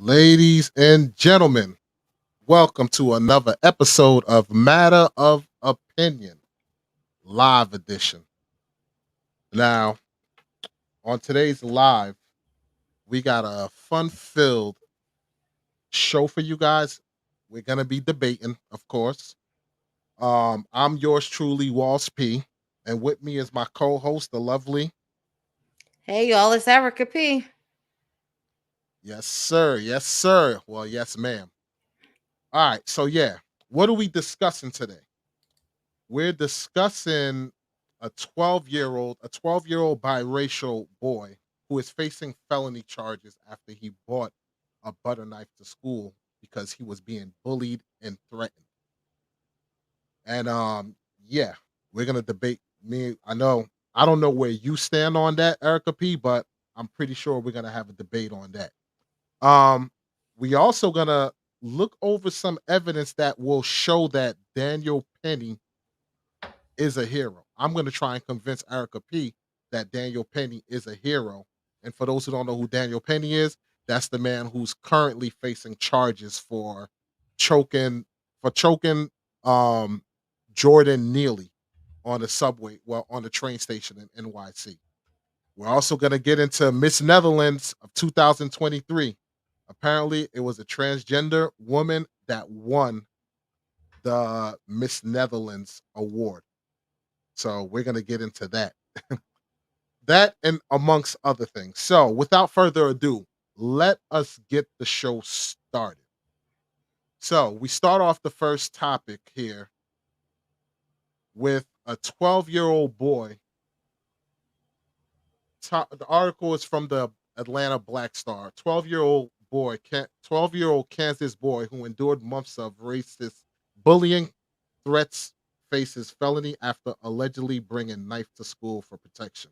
Ladies and gentlemen, welcome to another episode of Matter of Opinion, live edition. Now, on today's live, we got a fun filled show for you guys. We're going to be debating, of course. I'm yours truly, Walls P. And with me is my co host, the lovely. Hey y'all, it's Erica P. Yes, sir. Yes, sir. Well, yes, ma'am. All right. So, yeah, what are we discussing today? We're discussing a 12-year-old biracial boy who is facing felony charges after he brought a butter knife to school because he was being bullied and threatened. And yeah, we're gonna debate me. I don't know where you stand on that, Erica P, but I'm pretty sure we're gonna have a debate on that. Um, we also gonna look over some evidence that will show that Daniel Penny is a hero. I'm going to try and convince Erica P that Daniel Penny is a hero. And for those who don't know who Daniel Penny is, that's the man who's currently facing charges choking choking um Jordan Neely on the subway, well, on the train station in NYC. We're also going to get into Miss Netherlands of 2023. Apparently, it was a transgender woman that won the Miss Netherlands award. So we're going to get into that. That and amongst other things. So without further ado, let us get the show started. So we start off the first topic here with a 12-year-old boy. The article is from the Atlanta Black Star. 12-year-old Kansas boy who endured months of racist bullying threats faces felony after allegedly bringing knife to school for protection.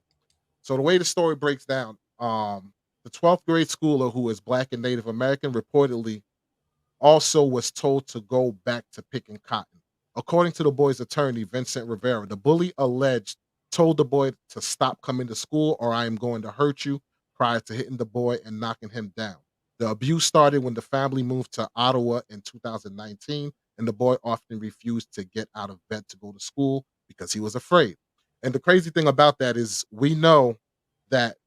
So the way the story breaks down, the 12th grade schooler who is black and Native American reportedly also was told to go back to picking cotton. According to the boy's attorney, Vincent Rivera, the bully alleged told the boy to stop coming to school or I am going to hurt you prior to hitting the boy and knocking him down. The abuse started when the family moved to Ottawa in 2019, and the boy often refused to get out of bed to go to school because he was afraid. And the crazy thing about that is we know that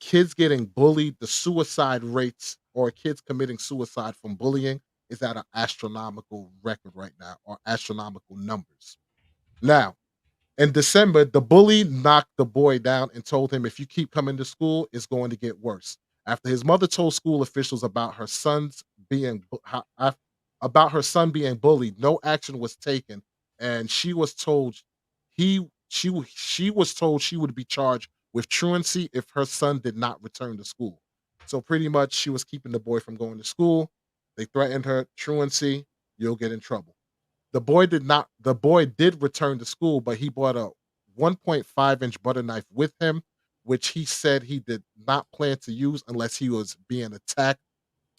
kids getting bullied, the suicide rates or kids committing suicide from bullying is at an astronomical record right now or astronomical numbers. Now, in December, the bully knocked the boy down and told him, if you keep coming to school, it's going to get worse. After his mother told school officials about being about her son being bullied, no action was taken, and she was told she would be charged with truancy if her son did not return to school. So pretty much, she was keeping the boy from going to school. They threatened her truancy. You'll get in trouble. The boy did return to school, but he brought a 1.5-inch butter knife with him, which he said he did not plan to use unless he was being attacked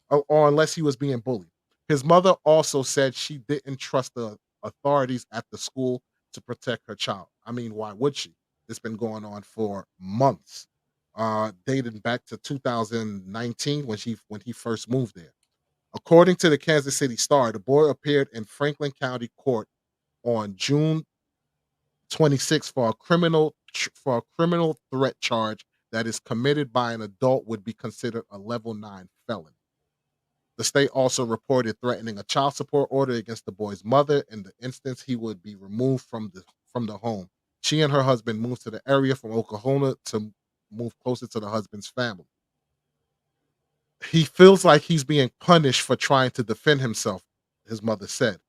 or unless he was being bullied. His mother also said she didn't trust the authorities at the school to protect her child. I mean, why would she? It's been going on for months, dating back to 2019 when he first moved there. According to the Kansas City Star, the boy appeared in Franklin County Court on June 26th for a criminal threat charge that is committed by an adult would be considered a level 9 felony. The state also reported threatening a child support order against the boy's mother. In the instance, he would be removed from the home. She and her husband moved to the area from Oklahoma to move closer to the husband's family. He feels like he's being punished for trying to defend himself, his mother said.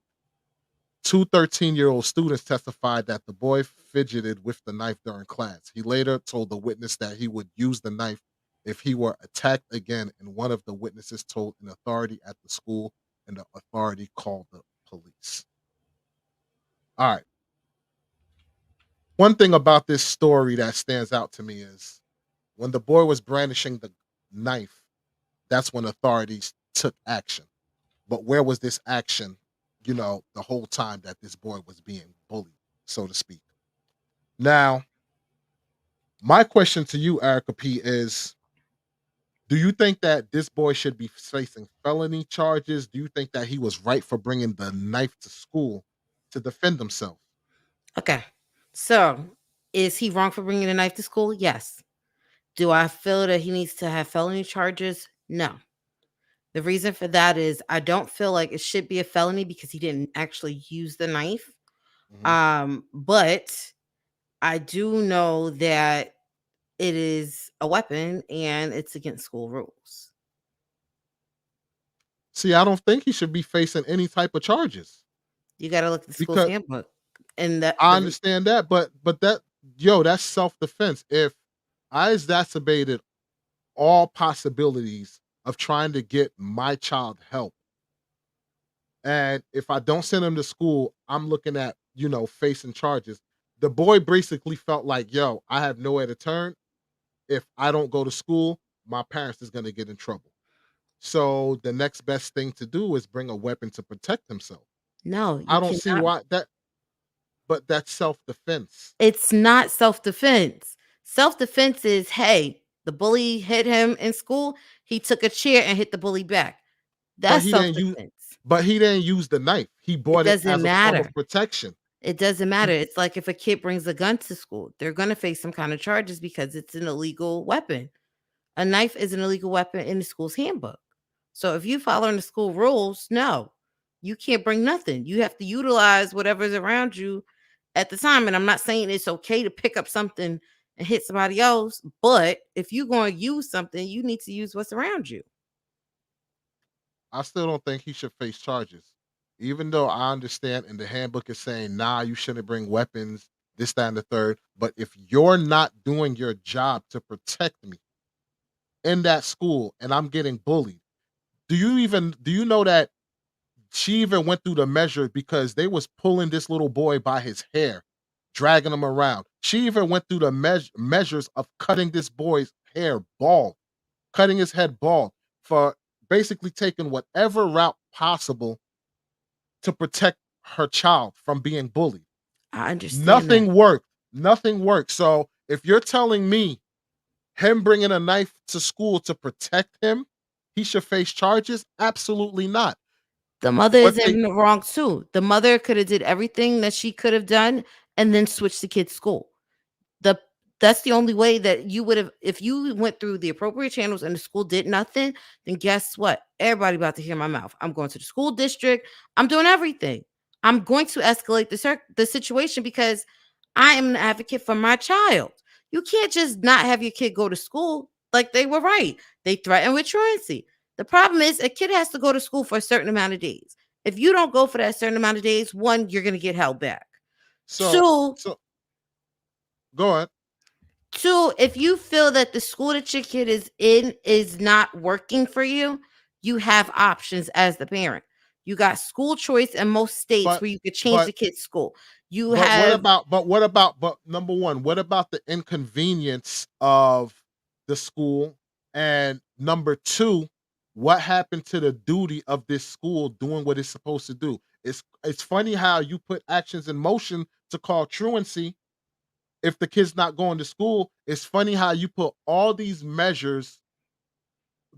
Two 13-year-old students testified that the boy fidgeted with the knife during class. He later told the witness that he would use the knife if he were attacked again, and one of the witnesses told an authority at the school, and the authority called the police. All right. One thing about this story that stands out to me is when the boy was brandishing the knife, that's when authorities took action. But where was this action, the whole time that this boy was being bullied, so to speak? Now, my question to you, Erica P, is Do you think that this boy should be facing felony charges? Do you think that he was right for bringing the knife to school to defend himself? Okay. So, is he wrong for bringing a knife to school? Yes. Do I feel that he needs to have felony charges? No. The reason for that is I don't feel like it should be a felony because he didn't actually use the knife. Mhm. But I do know that it is a weapon and it's against school rules. See, I don't think he should be facing any type of charges You got to look at the school's because handbook. And that I understand that, but that's self-defense. If I exacerbated all possibilities of trying to get my child help, and if I don't send him to school, I'm looking at, facing charges. The boy basically felt like, yo, I have nowhere to turn. If I don't go to school, my parents is gonna get in trouble. So the next best thing to do is bring a weapon to protect himself. no, I you don't see cannot. why that, but that's self-defense. It's not self-defense. Self-defense is, hey, the bully hit him in school. He took a chair and hit the bully back. But That's he didn't use self-defense. but he didn't use the knife. He It bought it doesn't as a form of matter. protection. It doesn't matter. He It's like if a kid brings a gun to school, they're going to face some kind of charges because it's an illegal weapon. A knife is an illegal weapon in the school's handbook. So if you following the school rules, no, you can't bring nothing. You have to utilize whatever's around you at the time. And I'm not saying it's okay to pick up something and hit somebody else, but if you're going to use something, you need to use what's around you. I still don't think he should face charges. Even though I understand and the handbook is saying, nah, you shouldn't bring weapons, this, that, and the third. But if you're not doing your job to protect me in that school and I'm getting bullied, do you know that she even went through the measure because they was pulling this little boy by his hair, dragging him around. She even went through the measures of cutting this boy's hair bald, cutting his head bald for basically taking whatever route possible to protect her child from being bullied. I understand that. Nothing worked. Nothing worked. So if you're telling me him bringing a knife to school to protect him, he should face charges? Absolutely not. The mother What is they in the wrong too. The mother could have did everything that she could have done and then switched the kid's school. The That's the only way that you would have if you went through the appropriate channels and the school did nothing, then guess what? Everybody about to hear my mouth. I'm going to the school district. I'm doing everything. I'm going to escalate the situation because I am an advocate for my child. You can't just not have your kid go to school. Like they were right. They threatened with truancy. The problem is a kid has to go to school for a certain amount of days. If you don't go for that certain amount of days, one, you're going to get held back. so Two, so go on. Two, if you feel that the school that your kid is in is not working for you, you have options as the parent. You got school choice in most states But where you could change but the kid's school. You But have number 1, what about the inconvenience of the school? And number 2, what happened to the duty of this school doing what it's supposed to do? It's funny how you put actions in motion to call truancy if the kid's not going to school. It's funny how you put all these measures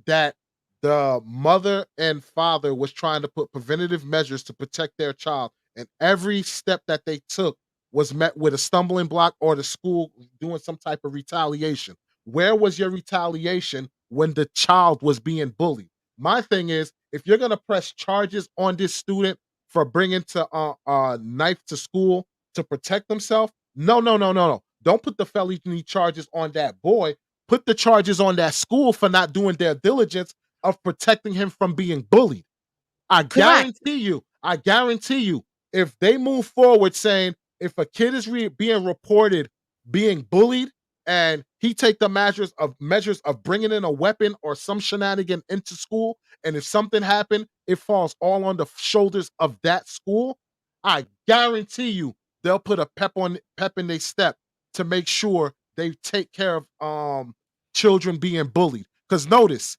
that the mother and father was trying to put preventative measures to protect their child, and every step that they took was met with a stumbling block or the school doing some type of retaliation. Where was your retaliation when the child was being bullied? My thing is, if you're going to press charges on this student for bringing to a knife to school to protect themselves, no, no, no, no, no. Don't put the felony charges on that boy. Put the charges on that school for not doing their diligence of protecting him from being bullied. correct. I guarantee you, if they move forward saying if a kid is being reported being bullied and he take the measures of bringing in a weapon or some shenanigan into school, and if something happened, it falls all on the shoulders of that school. I guarantee you, they'll put a pep in their step to make sure they take care of children being bullied. Because notice,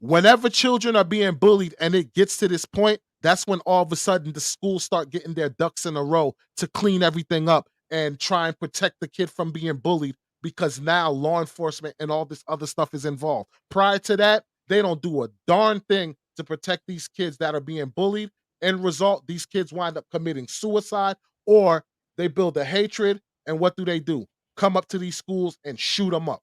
whenever children are being bullied and it gets to this point, that's when all of a sudden the schools start getting their ducks in a row to clean everything up and try and protect the kid from being bullied because now law enforcement and all this other stuff is involved. Prior to that, they don't do a darn thing to protect these kids that are being bullied. End result, these kids wind up committing suicide, or they build a hatred. And what do? Come up to these schools and shoot them up.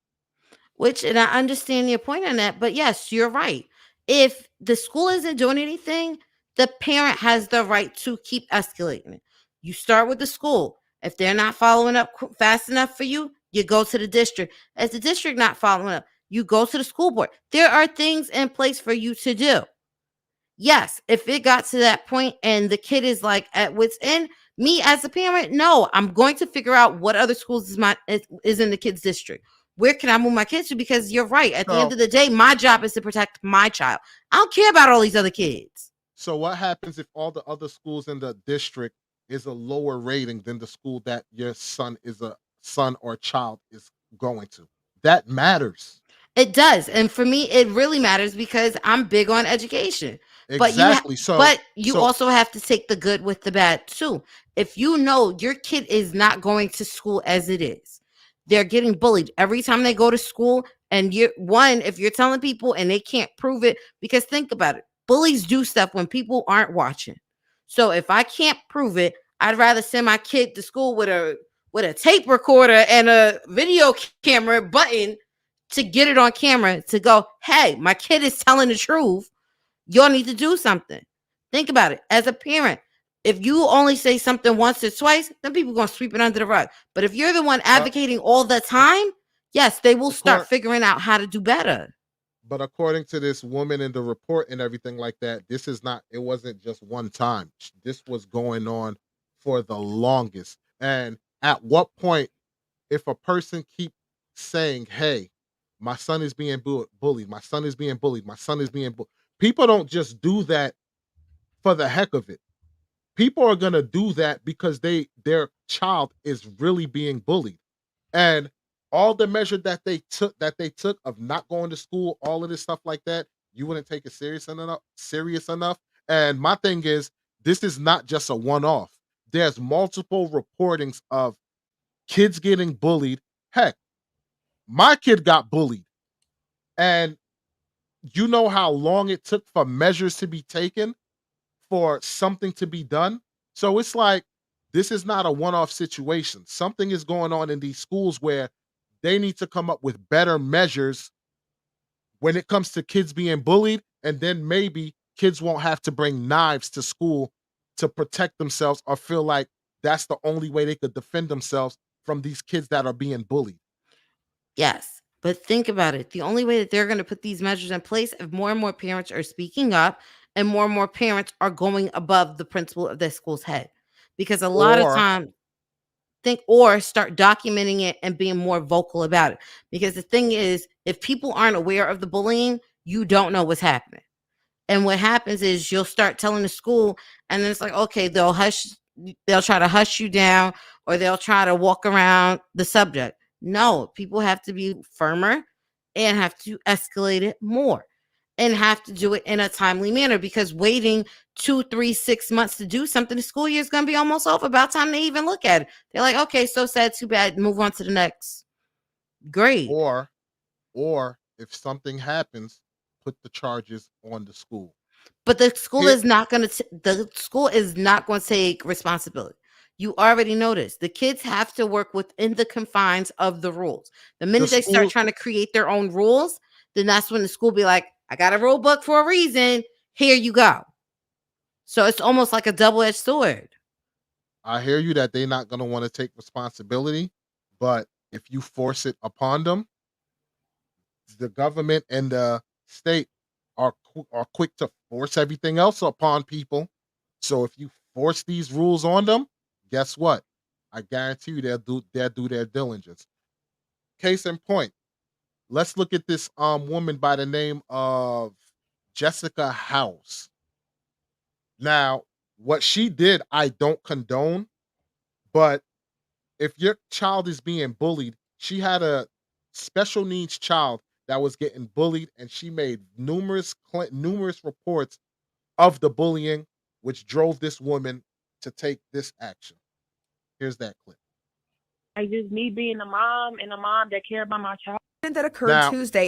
Which, and I understand your point on that, but yes, you're right. If the school isn't doing anything, the parent has the right to keep escalating it. You start with the school. If they're not following up fast enough for you, you go to the district. As the district not following up, you go to the school board. There are things in place for you to do. Yes, if it got to that point and the kid is like at wit's end, me as a parent, no, I'm going to figure out what other schools is in the kid's district. Where can I move my kids to? Because you're right. At the end So, of the day, my job is to protect my child. I don't care about all these other kids. so what happens if all the other schools in the district is a lower rating than the school that your son or child is going to? That matters. It does. And for me, it really matters because I'm big on education. But Exactly. So, but you so also have to take the good with the bad too. If you know your kid is not going to school as it is, they're getting bullied every time they go to school. And if you're telling people and they can't prove it, because think about it, bullies do stuff when people aren't watching. So if I can't prove it, I'd rather send my kid to school with a tape recorder and a video camera button to get it on camera to go, hey, my kid is telling the truth. Y'all need to do something. Think about it. As a parent, if you only say something once or twice, then people are going to sweep it under the rug. But if you're the one uh, advocating all the time, yes, they will start according, figuring out how to do better. but according to this woman in the report and everything like that, it wasn't just one time. This was going on for the longest. And at what point, if a person keep saying, "Hey, my son is being bullied. My son is being bullied. My son is being bullied," people don't just do that for the heck of it. People are gonna do that because their child is really being bullied, and all the measure that they took of not going to school, all of this stuff like that, you wouldn't take it serious enough. And my thing is, this is not just a one-off. There's multiple reportings of kids getting bullied. Heck, my kid got bullied, and you know how long it took for measures to be taken, for something to be done. So it's like, this is not a one-off situation. Something is going on in these schools where they need to come up with better measures when it comes to kids being bullied, and then maybe kids won't have to bring knives to school to protect themselves, or feel like that's the only way they could defend themselves from these kids that are being bullied. Yes. But think about it. The only way that they're going to put these measures in place if more and more parents are speaking up and more parents are going above the principal of their school's head. Because a lot of Or times think or start documenting it and being more vocal about it. Because the thing is, if people aren't aware of the bullying, you don't know what's happening. And what happens is you'll start telling the school, and then it's like, okay, they'll try to hush you down, or they'll try to walk around the subject. No, people have to be firmer and have to escalate it more and have to do it in a timely manner, because waiting 2, 3, 6 months to do something, the school year is going to be almost over. About time they even look at it. They're like, okay, so sad, too bad, move on to the next grade. or or if something happens, put the charges on the school. But the school Here, is not going to take responsibility. You already noticed the kids have to work within the confines of the rules. The the minute they start school trying to create their own rules, then that's when the school be like, I got a rule book for a reason. Here you go. So it's almost like a double-edged sword. I hear you that they're not gonna want to take responsibility, but if you force it upon them, the government and the state are quick to force everything else upon people. So if you force these rules on them, guess what? I guarantee you they'll do their diligence. Case in point, let's look at this woman by the name of Jessica House. Now, what she did, I don't condone, but if your child is being bullied, she had a special needs child that was getting bullied, and she made numerous reports of the bullying, which drove this woman to take this action. Here's that clip. Like just me being a mom and a mom that care about my child. That occurred Now, Tuesday.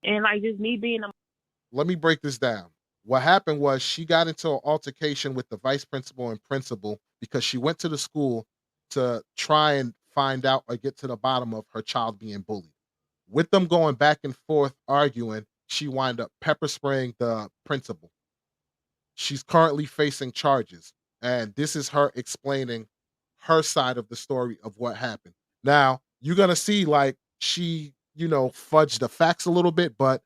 And like just me being a let me break this down. What happened was she got into an altercation with the vice principal and principal because she went to the school to try and find out or get to the bottom of her child being bullied. With them going back and forth arguing, she wound up pepper spraying the principal. She's currently facing charges, and this is her explaining her side of the story of what happened. Now, you're gonna see like she, fudged the facts a little bit, but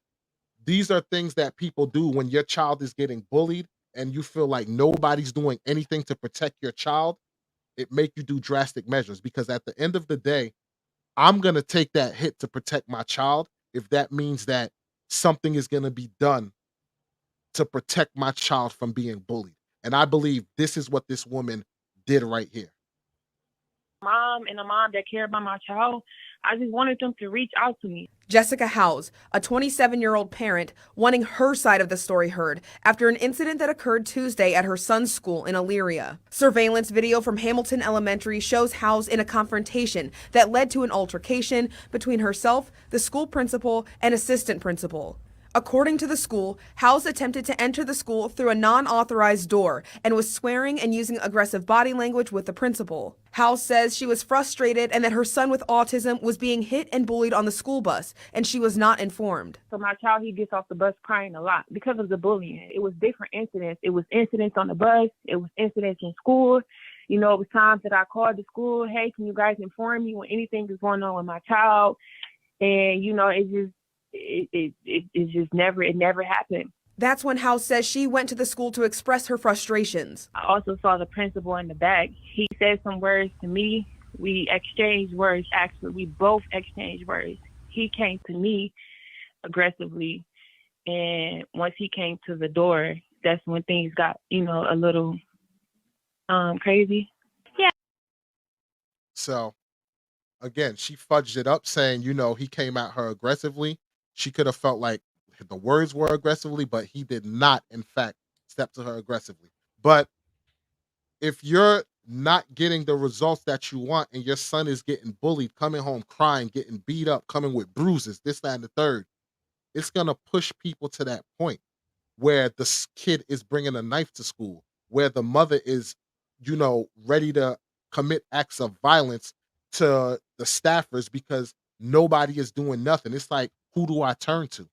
these are things that people do when your child is getting bullied and you feel like nobody's doing anything to protect your child. It make you do drastic measures because at the end of the day, I'm going to take that hit to protect my child if that means that something is going to be done to protect my child from being bullied. And I believe this is what this woman did right here. mom and a mom that care about my child. I just wanted them to reach out to me. Jessica Howes, a 27-year-old parent, wanting her side of the story heard after an incident that occurred Tuesday at her son's school in Elyria. Surveillance video from Hamilton Elementary shows Howes in a confrontation that led to an altercation between herself, the school principal, and assistant principal. According to the school, Howes attempted to enter the school through a non-authorized door and was swearing and using aggressive body language with the principal. Howes says she was frustrated and that her son with autism was being hit and bullied on the school bus, and she was not informed. So my child, he gets off the bus crying a lot because of the bullying. It was different incidents. It was incidents on the bus. It was incidents in school. It was times that I called the school, hey, can you guys inform me when anything is going on with my child? And, it never happened. That's when Howes says she went to the school to express her frustrations. I also saw the principal in the back. He said some words to me. We exchanged words, actually. We both exchanged words. He came to me aggressively, and once he came to the door, that's when things got, a little crazy. Yeah. So, again, she fudged it up saying, he came at her aggressively. She could have felt like the words were aggressively, but he did not, in fact, step to her aggressively. But if you're not getting the results that you want and your son is getting bullied, coming home crying, getting beat up, coming with bruises, this, that, and the third, it's going to push people to that point where the kid is bringing a knife to school, where the mother is, ready to commit acts of violence to the staffers because nobody is doing nothing. It's like, who do I turn to?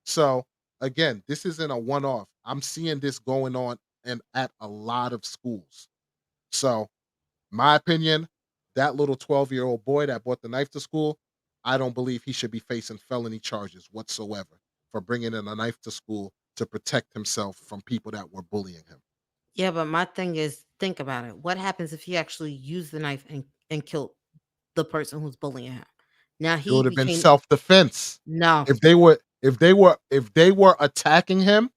So again, this isn't a one-off. I'm seeing this going on and at a lot of schools. So my opinion, that little 12-year-old boy that brought the knife to school, I don't believe he should be facing felony charges whatsoever for bringing in a knife to school to protect himself from people that were bullying him. Yeah, but my thing is, think about it. What happens if he actually used the knife and killed the person who's bullying him? Now It he would have been became self-defense. no. If they were attacking him,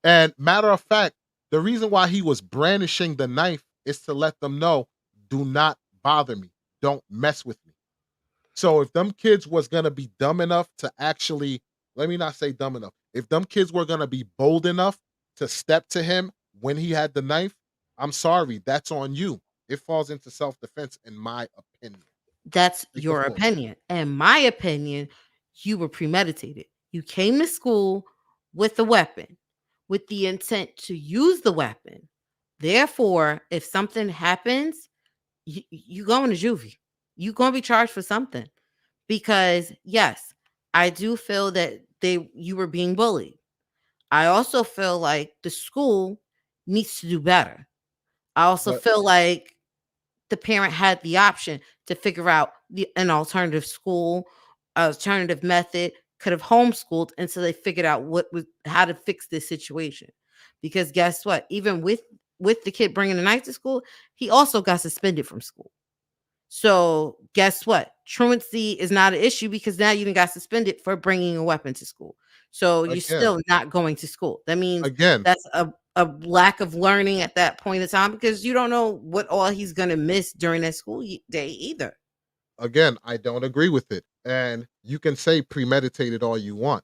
and matter of fact, the reason why he was brandishing the knife is to let them know, do not bother me. Don't mess with me. So if them kids was gonna be dumb enough to actually, let me not say dumb enough. If them kids were gonna be bold enough to step to him when he had the knife, I'm sorry, that's on you. It falls into self-defense, in my opinion. That's Take the your floor. opinion. In my opinion, you were premeditated. You came to school with a weapon, with the intent to use the weapon. Therefore, if something happens, you going to juvie. You going to be charged for something. Because yes, I do feel that you were being bullied. I also feel like the school needs to do better. I also But feel like the parent had the option to figure out an alternative school, alternative method, could have homeschooled until they figured out how to fix this situation. Because guess what? Even with the kid bringing a knife to school, he also got suspended from school. So guess what? Truancy is not an issue because now you got suspended for bringing a weapon to school. So you're again, still not going to school. That means again, that's a lack of learning at that point in time because you don't know what all he's going to miss during that school day either. again, I don't agree with it. And you can say premeditated all you want.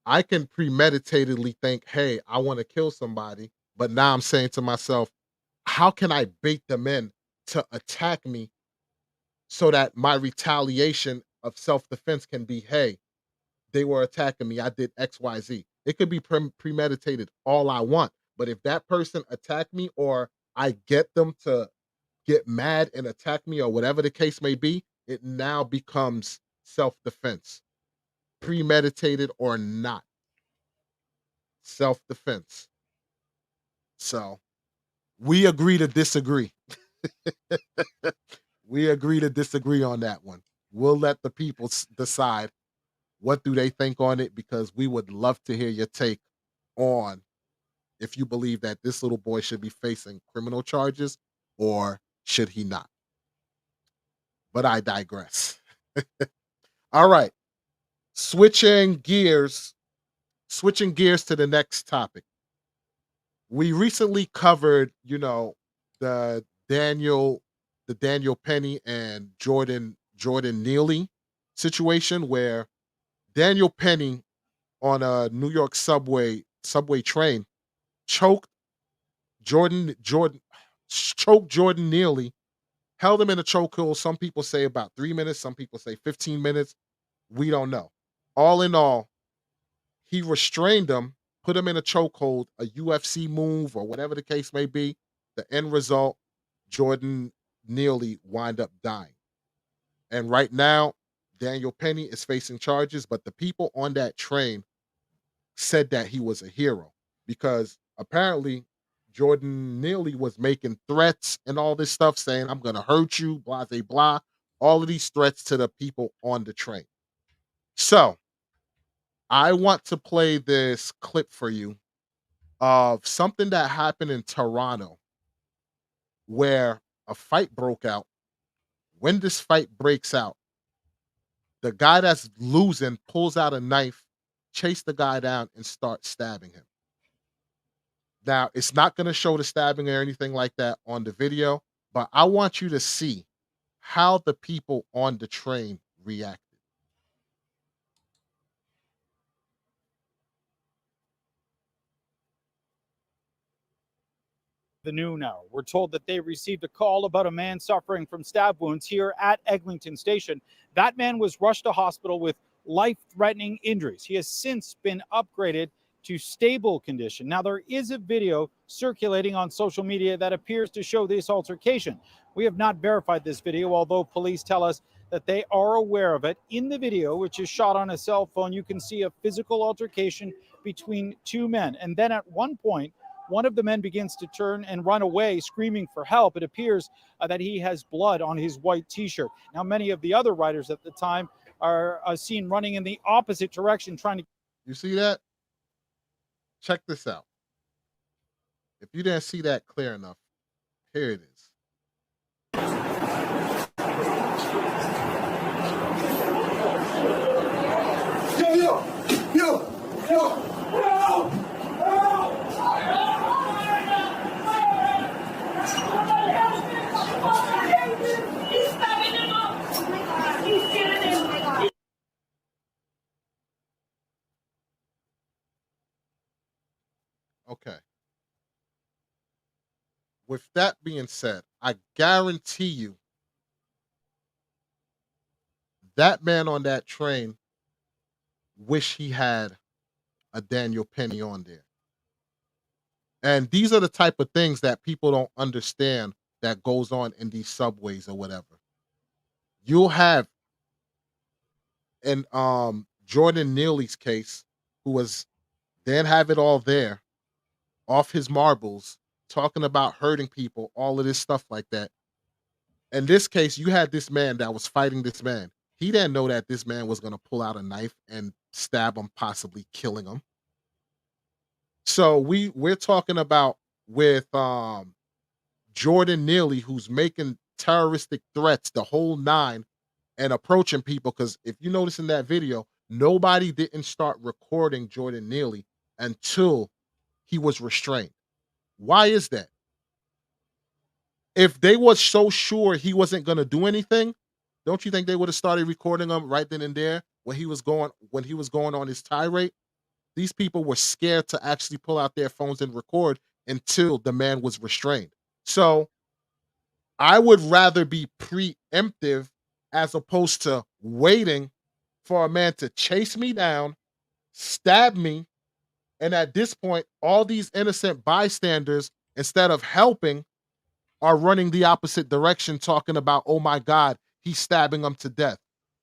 I can premeditatedly think, hey, I want to kill somebody. But now I'm saying to myself, how can I bait them in to attack me so that my retaliation of self-defense can be, hey, they were attacking me. I did XYZ. It could be premeditated all I want. But if that person attacked me or I get them to get mad and attack me or whatever the case may be, it now becomes self-defense, premeditated or not. Self-defense. So we agree to disagree. We agree to disagree on that one. We'll let the people decide what do they think on it, because we would love to hear your take on if you believe that this little boy should be facing criminal charges or should he not. But I digress. All right. Switching gears to the next topic. We recently covered, the Daniel Penny and Jordan Neely situation, where Daniel Penny on a New York subway train choked Jordan Neely, held him in a chokehold. Some people say about 3 minutes, some people say 15 minutes. We don't know. All in all, he restrained him, put him in a chokehold, a UFC move or whatever the case may be. The end result, Jordan Neely wind up dying. And right now, Daniel Penny is facing charges, but the people on that train said that he was a hero because apparently Jordan Neely was making threats and all this stuff, saying, I'm going to hurt you, blah, blah, blah. All of these threats to the people on the train. So I want to play this clip for you of something that happened in Toronto where a fight broke out. When this fight breaks out, the guy that's losing pulls out a knife, chase the guy down, and starts stabbing him. Now, it's not going to show the stabbing or anything like that on the video, but I want you to see how the people on the train reacted. The noon hour. We're told that they received a call about a man suffering from stab wounds here at Eglinton Station. That man was rushed to hospital with life-threatening injuries. He has since been upgraded to stable condition. Now, there is a video circulating on social media that appears to show this altercation. We have not verified this video, although police tell us that they are aware of it. In the video, which is shot on a cell phone, you can see a physical altercation between two men. And then at one point, one of the men begins to turn and run away, screaming for help. It appears that he has blood on his white T-shirt. Now, many of the other riders at the time are seen running in the opposite direction, trying to... You see that? Check this out. If you didn't see that clear enough, here it is. Yo! Okay. With that being said, I guarantee you that man on that train wish he had a Daniel Penny on there. And these are the type of things that people don't understand that goes on in these subways or whatever. You'll have in Jordan Neely's case, who was then have it all there, off his marbles, talking about hurting people, all of this stuff like that. In this case, you had this man that was fighting this man. He didn't know that this man was going to pull out a knife and stab him, possibly killing him. So we're talking about with Jordan Neely, who's making terroristic threats, the whole nine, and approaching people. Because if you notice in that video, nobody didn't start recording Jordan Neely until he was restrained. Why is that? If they was so sure he wasn't going to do anything, don't you think they would have started recording him right then and there when he was going on his tirade? These people were scared to actually pull out their phones and record until the man was restrained. So I would rather be preemptive as opposed to waiting for a man to chase me down, stab me, and at this point, all these innocent bystanders, instead of helping, are running the opposite direction, talking about, oh my God, he's stabbing him to death,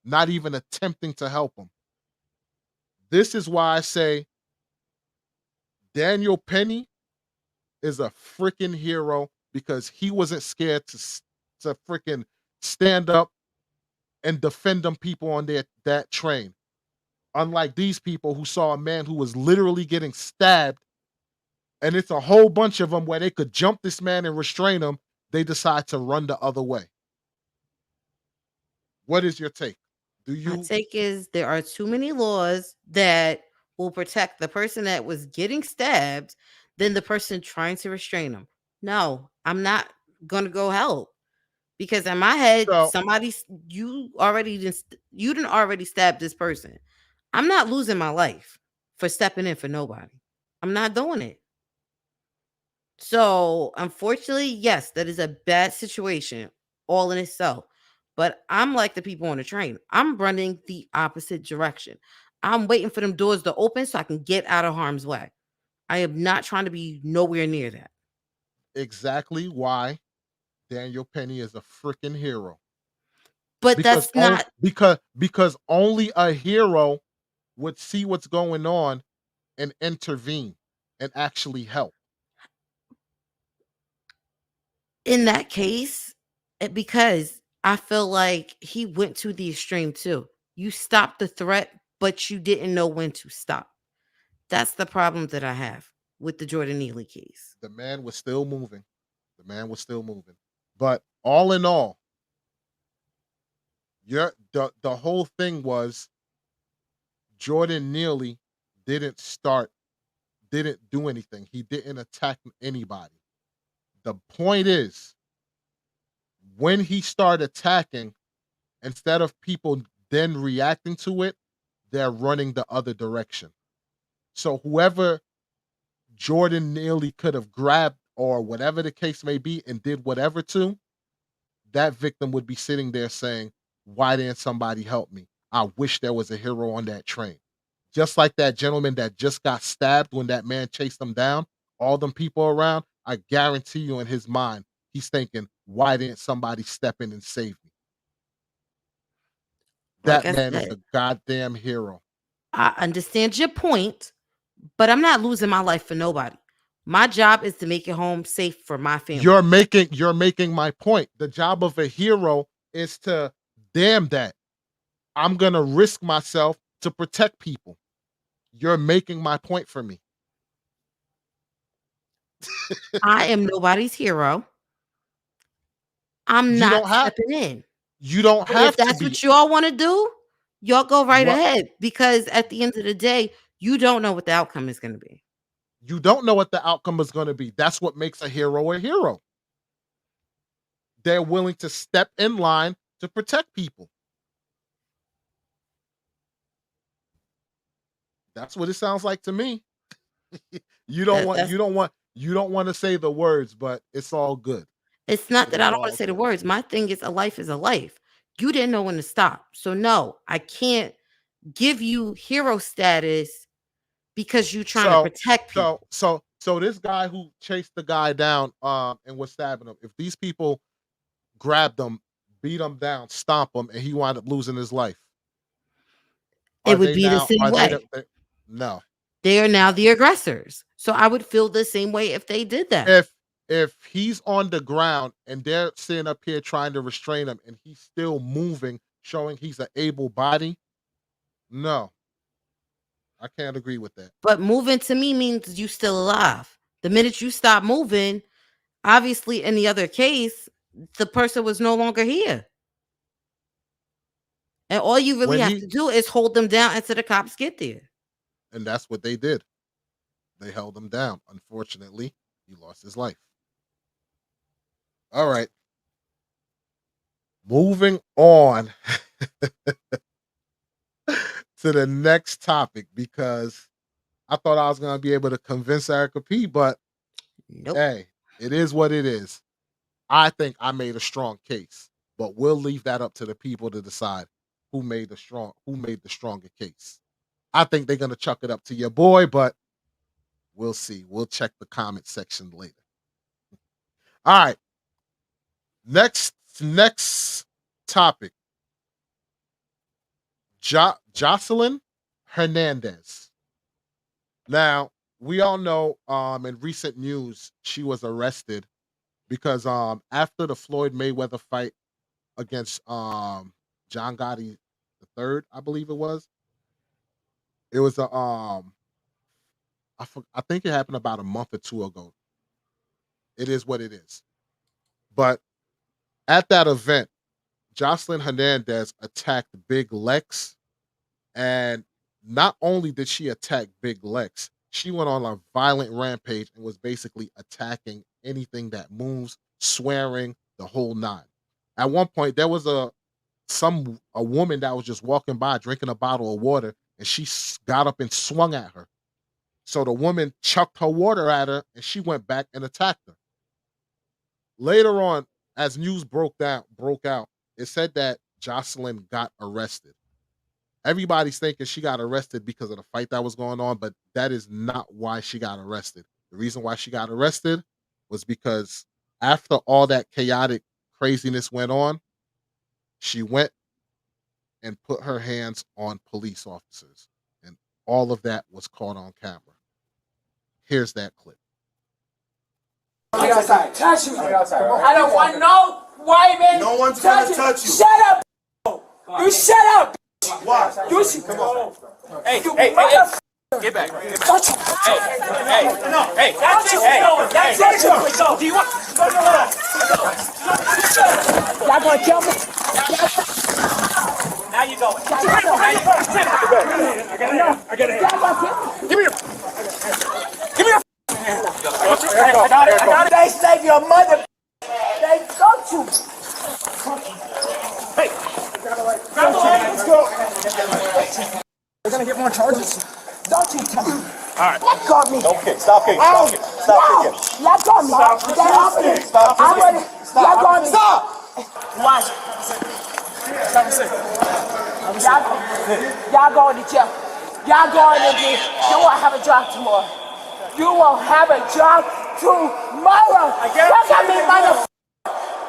not even attempting to help him. This is why I say Daniel Penny is a freaking hero because he wasn't scared to freaking stand up and defend them people on that train. Unlike these people who saw a man who was literally getting stabbed, and it's a whole bunch of them where they could jump this man and restrain him, they decide to run the other way. What is your take? Do My you take is there are too many laws that will protect the person that was getting stabbed than the person trying to restrain them. No, I'm not gonna go help because in my head, so you didn't already stab this person. I'm not losing my life for stepping in for nobody. I'm not doing it. So, unfortunately, yes, that is a bad situation all in itself. But I'm like the people on the train. I'm running the opposite direction. I'm waiting for them doors to open so I can get out of harm's way. I am not trying to be nowhere near that. exactly why Daniel Penny is a freaking hero. But Because that's not because only a hero would see what's going on and intervene and actually help. in that case because I feel like he went to the extreme too. You stopped the threat, but you didn't know when to stop. That's the problem that I have with the Jordan Neely case. The man was still moving. The man was still moving. But all in all, the whole thing was Jordan Neely didn't didn't do anything. He didn't attack anybody. The point is, when he started attacking, instead of people then reacting to it, they're running the other direction. So whoever Jordan Neely could have grabbed or whatever the case may be and did whatever to, that victim would be sitting there saying, why didn't somebody help me? I wish there was a hero on that train. Just like that gentleman that just got stabbed when that man chased him down, all them people around, I guarantee you in his mind, he's thinking, why didn't somebody step in and save me? Like That I man is said, a goddamn hero. I understand your point, but I'm not losing my life for nobody. My job is to make it home safe for my family. You're making my point. The job of a hero is to damn that. I'm gonna risk myself to protect people. You're making my point for me. I am nobody's hero. I'm You not don't have stepping in. you don't But if have to that's be. what y'all want to do, y'all go right What ahead because at the end of the day, you don't know what the outcome is going to be. you don't know what the outcome is gonna be. That's what makes a hero a hero. They're willing to step in line to protect people. That's what it sounds like to me. You don't want That's you don't want you don't want to say the words, but it's all good. It's not It that I is don't want to all say the good. words. My thing is a life is a life. You didn't know when to stop. So no, I can't give you hero status because you're trying to So protect people. so this guy who chased the guy down and was stabbing him, if these people grabbed him, beat him down, stomp him, and he wound up losing his life, It would be the same are they way. no. They are now the aggressors. So I would feel the same way if they did that. If he's on the ground and they're sitting up here trying to restrain him and he's still moving, showing he's an able body, no, I can't agree with that. But moving to me means you still alive. The minute you stop moving, obviously in the other case, the person was no longer here. And all you really When have he to do is hold them down until the cops get there. and that's what they did. They held him down. Unfortunately, he lost his life. All right. Moving on to the next topic because I thought I was going to be able to convince Erica P, but Nope. hey, it is what it is. I think I made a strong case, but we'll leave that up to the people to decide who made the stronger case. I think they're gonna chuck it up to your boy, but we'll see. We'll check the comment section later. All right. Next topic. Joseline Hernandez. Now, we all know in recent news she was arrested because after the Floyd Mayweather fight against John Gotti III, I believe it was. It was a I think it happened about a month or two ago. It is what it is. But at that event, Joseline Hernandez attacked Big Lex, and not only did she attack Big Lex, she went on a violent rampage and was basically attacking anything that moves, swearing, the whole nine. At one point, there was a woman that was just walking by drinking a bottle of water, and she got up and swung at her. So the woman chucked her water at her, and she went back and attacked her. Later on, as news broke out, it said that Joseline got arrested. Everybody's thinking she got arrested because of the fight that was going on, but that is not why she got arrested. The reason why she got arrested was because after all that chaotic craziness went on, she went and put her hands on police officers, and all of that was caught on camera. Here's that clip. Touch me. I don't want no white man. No one's gonna touch you. Shut up. You shut up. Why? You Come on. Hey, Get back. touch him. Hey. Touch him. Do you want? Y'all gonna kill me? Now you going. I got it. Give me your. I got it. They save your mother. They got you. Hey. Let's go. We're gonna get more charges. Don't you tell me. All right. Let go of me. Okay, stop kicking. Stop kicking. Stop kicking. Let go of me. Stop kicking. Stop kicking. Let go of me. Stop. Watch. Y'all going to jail. Y'all going to jail. You won't have a job tomorrow. You won't have a job tomorrow. Look at me, mother.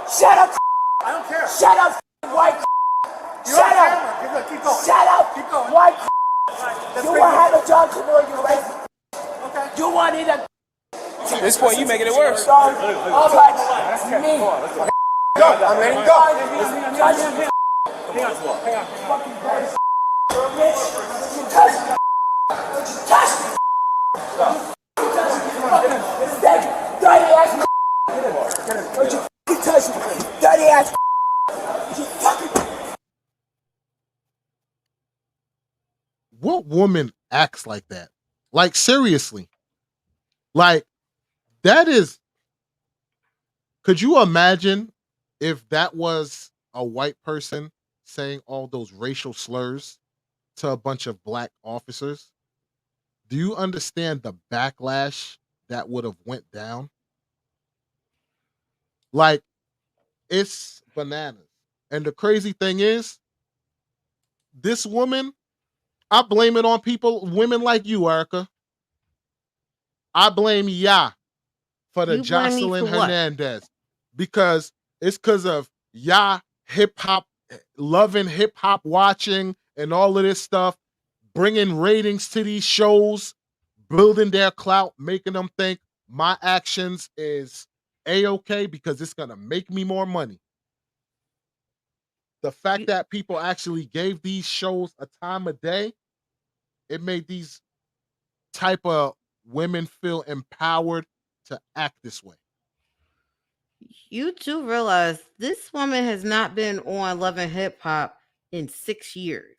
Shut up. I don't care. Shut up, white. Shut up. Keep going. Shut up, Keep going. white. You won't have a job tomorrow, you racist. Okay. You wanted a. At this point, you making it worse. All right, me. Go. I'm ready to go. Touch me. Dirty ass. Don't you fucking touch me. Dirty ass. You fucking. What woman acts like that? Like, seriously. Like, that is. Could you imagine if that was a white person saying all those racial slurs to a bunch of black officers? Do you understand the backlash that would have went down? Like, it's bananas. And the crazy thing is, this woman, I blame it on women like you, Erica. I blame ya for the You blame me Joseline for what? Hernandez, because it's because of ya hip hop, loving hip hop watching and all of this stuff, bringing ratings to these shows, building their clout, making them think my actions is a-okay because it's gonna make me more money. The fact that people actually gave these shows a time of day, it made these type of women feel empowered to act this way. You do realize this woman has not been on Love and Hip Hop in 6 years.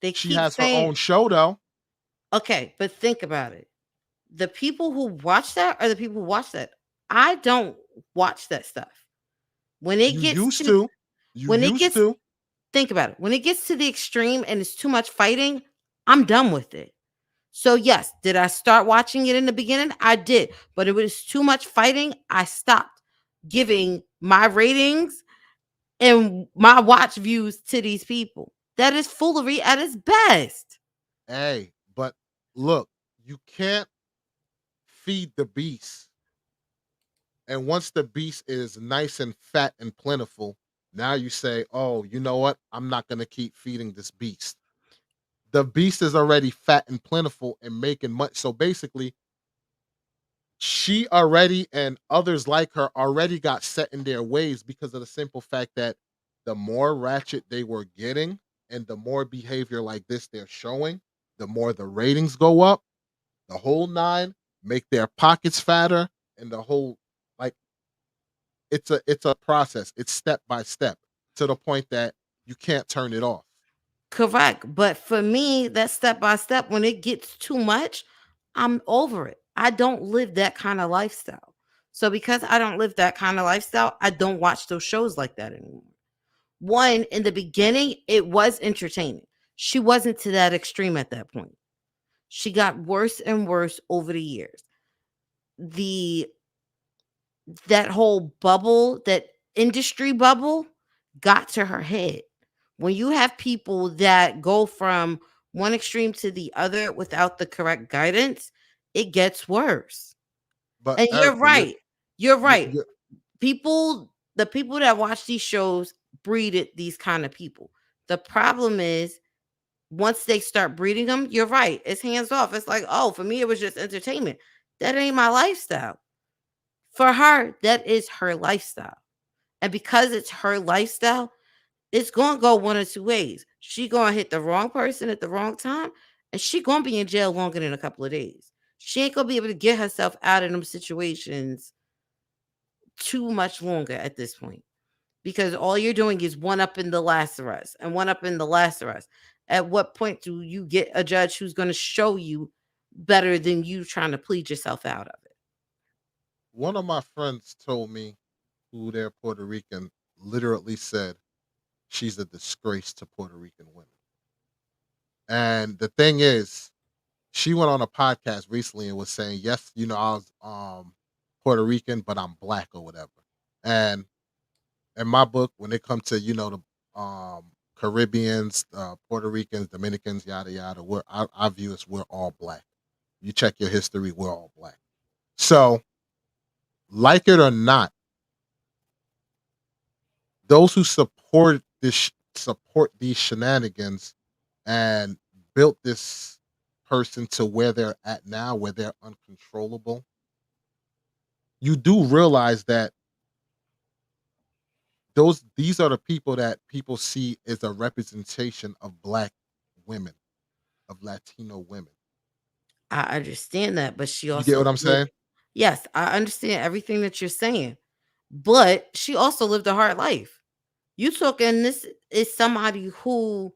She keep has her saying, own show, though. okay, but think about it. The people who watch that are the people who watch that. I don't watch that stuff. When it You gets used to, to. You when it used gets to. think about it. When it gets to the extreme and it's too much fighting, I'm done with it. So yes, did I start watching it in the beginning? I did, but it was too much fighting. I stopped. giving my ratings and my watch views to these people. That is foolery at its best. Hey, but look, you can't feed the beast. And once the beast is nice and fat and plentiful, now you say, oh, you know what? I'm not going to keep feeding this beast. The beast is already fat and plentiful and making money. So basically, she already and others like her already got set in their ways because of the simple fact that the more ratchet they were getting and the more behavior like this they're showing, the more the ratings go up, the whole nine, make their pockets fatter, and the whole like it's a process. It's step by step to the point that you can't turn it off. Correct. But for me, that step by step, when it gets too much, I'm over it. I don't live that kind of lifestyle. So because I don't live that kind of lifestyle, I don't watch those shows like that anymore. One, in the beginning, it was entertaining. She wasn't to that extreme at that point. She got worse and worse over the years. The that whole bubble, that industry bubble, got to her head. When you have people that go from one extreme to the other without the correct guidance, it gets worse. But And you're Erica, right. You're right. you're The people that watch these shows breeded these kind of people. The problem is once they start breeding them, you're right. It's hands off. It's like, oh, for me, it was just entertainment. That ain't my lifestyle. For her, that is her lifestyle. And because it's her lifestyle, it's going to go one or two ways. She going to hit the wrong person at the wrong time, and she going to be in jail longer than a couple of days. She ain't going to be able to get herself out of them situations too much longer at this point because all you're doing is one up in the last of us and one up in the last of us. At what point do you get a judge who's going to show you better than you trying to plead yourself out of it? one of my friends told me who they're Puerto Rican literally said she's a disgrace to Puerto Rican women. And the thing is, she went on a podcast recently and was saying, yes, I was Puerto Rican, but I'm black or whatever. And in my book, when it comes to, the Caribbeans, Puerto Ricans, Dominicans, yada yada, I view us, we're all black. You check your history, we're all black. So, like it or not, those who support these shenanigans and built this person to where they're at now, where they're uncontrollable, you do realize that these are the people that people see as a representation of black women, of Latino women. I understand that, but she You get also what I'm lived. saying? Yes, I understand everything that you're saying, but she also lived a hard life. You talking this is somebody who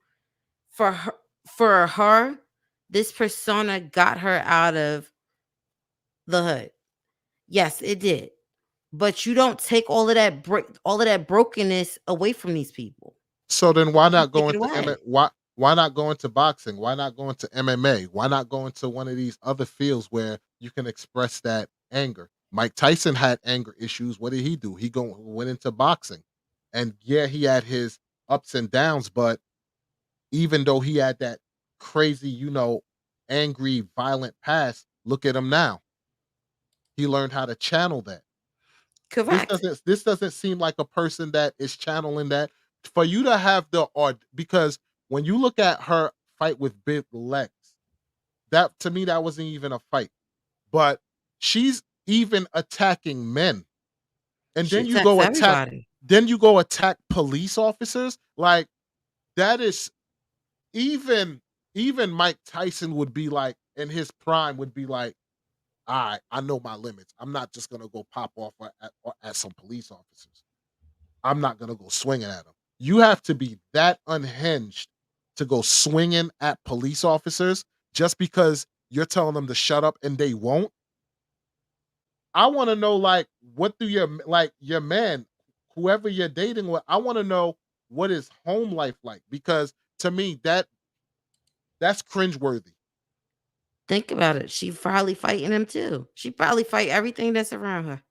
for her for her, this persona got her out of the hood. Yes, it did. But you don't take all of that brokenness away from these people. So then why You not take go it into away. why not go into boxing? Why not go into MMA? Why not go into one of these other fields where you can express that anger? Mike Tyson had anger issues. What did he do? Went into boxing. And yeah, he had his ups and downs, but even though he had that crazy, angry, violent past, look at him now. He learned how to channel that. Correct. This doesn't seem like a person that is channeling that. For you to have because when you look at her fight with Big Lex, that to me that wasn't even a fight. But she's even attacking men. And She attacks everybody. then you go attack police officers. Like that is even even Mike Tyson would be like in his prime would be like, all right, I know my limits. I'm not just gonna go pop off at some police officers. I'm not gonna go swinging at them. You have to be that unhinged to go swinging at police officers just because you're telling them to shut up and they won't. I want to know, like, what do your man, whoever you're dating with, I want to know what is home life like because to me that's cringeworthy. Think about it. She probably fighting him too. She probably fight everything that's around her.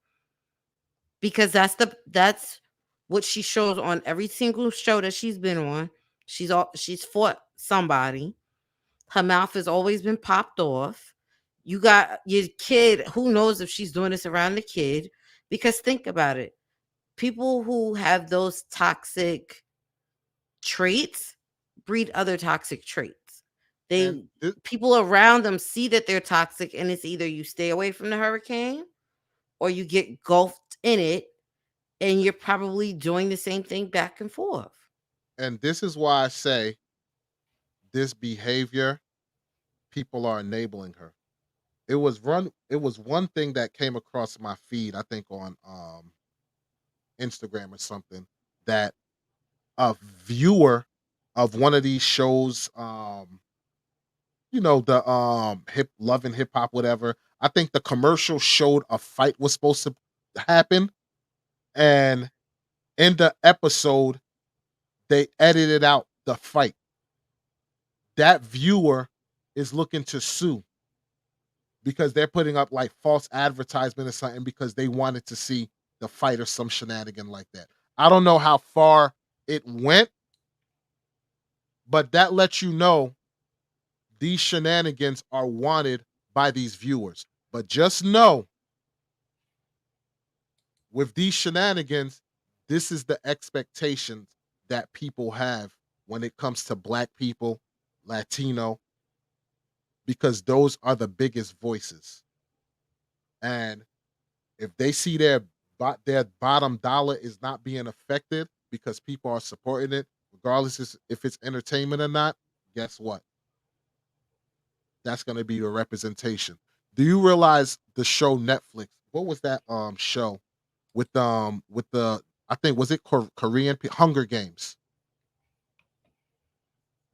because that's what she shows on every single show that she's been on. She's fought somebody. Her mouth has always been popped off. You got your kid. Who knows if she's doing this around the kid? Because think about it. People who have those toxic traits breed other toxic traits. People around them see that they're toxic, and it's either you stay away from the hurricane or you get gulfed in it, and you're probably doing the same thing back and forth. And this is why I say this behavior, people are enabling her. It was one thing that came across my feed, I think on Instagram or something, that a viewer of one of these shows, the Love and Hip Hop, whatever. I think the commercial showed a fight was supposed to happen, and in the episode, they edited out the fight. That viewer is looking to sue because they're putting up like false advertisement or something because they wanted to see the fight or some shenanigan like that. I don't know how far it went, but that lets you know these shenanigans are wanted by these viewers. But just know, with these shenanigans, this is the expectations that people have when it comes to Black people, Latino, because those are the biggest voices. And if they see their bottom dollar is not being affected because people are supporting it, regardless if it's entertainment or not, guess what? That's going to be the representation. Do you realize the show Netflix? What was that show with the I think was it Korean Hunger Games?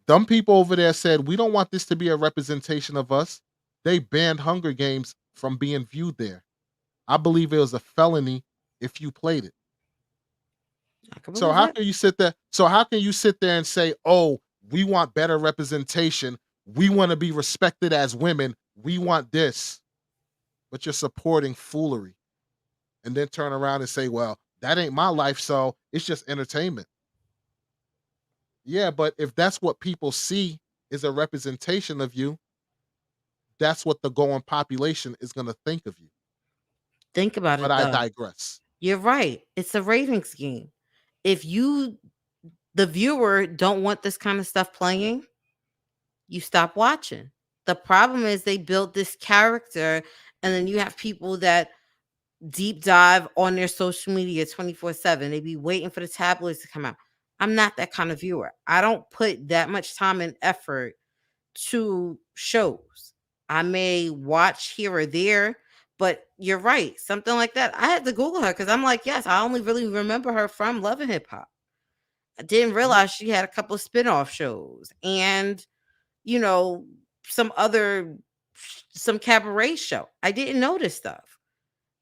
Them people over there said we don't want this to be a representation of us. They banned Hunger Games from being viewed there. I believe it was a felony if you played it. So how can you sit there? So how can you sit there and say, "Oh, we want better representation. We want to be respected as women. We want this," but you're supporting foolery, and then turn around and say, "Well, that ain't my life, so it's just entertainment." Yeah, but if that's what people see is a representation of you, that's what the going population is going to think of you. Think about it, But I though. digress. You're right. It's a ratings game. If you, the viewer, don't want this kind of stuff playing, you stop watching. The problem is they built this character, and then you have people that deep dive on their social media 24/7. They be waiting for the tabloids to come out. I'm not that kind of viewer. I don't put that much time and effort to shows. I may watch here or there, but you're right. Something like that. I had to Google her because I'm like, yes, I only really remember her from Love and Hip Hop. I didn't realize she had a couple of spin-off shows and, some cabaret show. I didn't know this stuff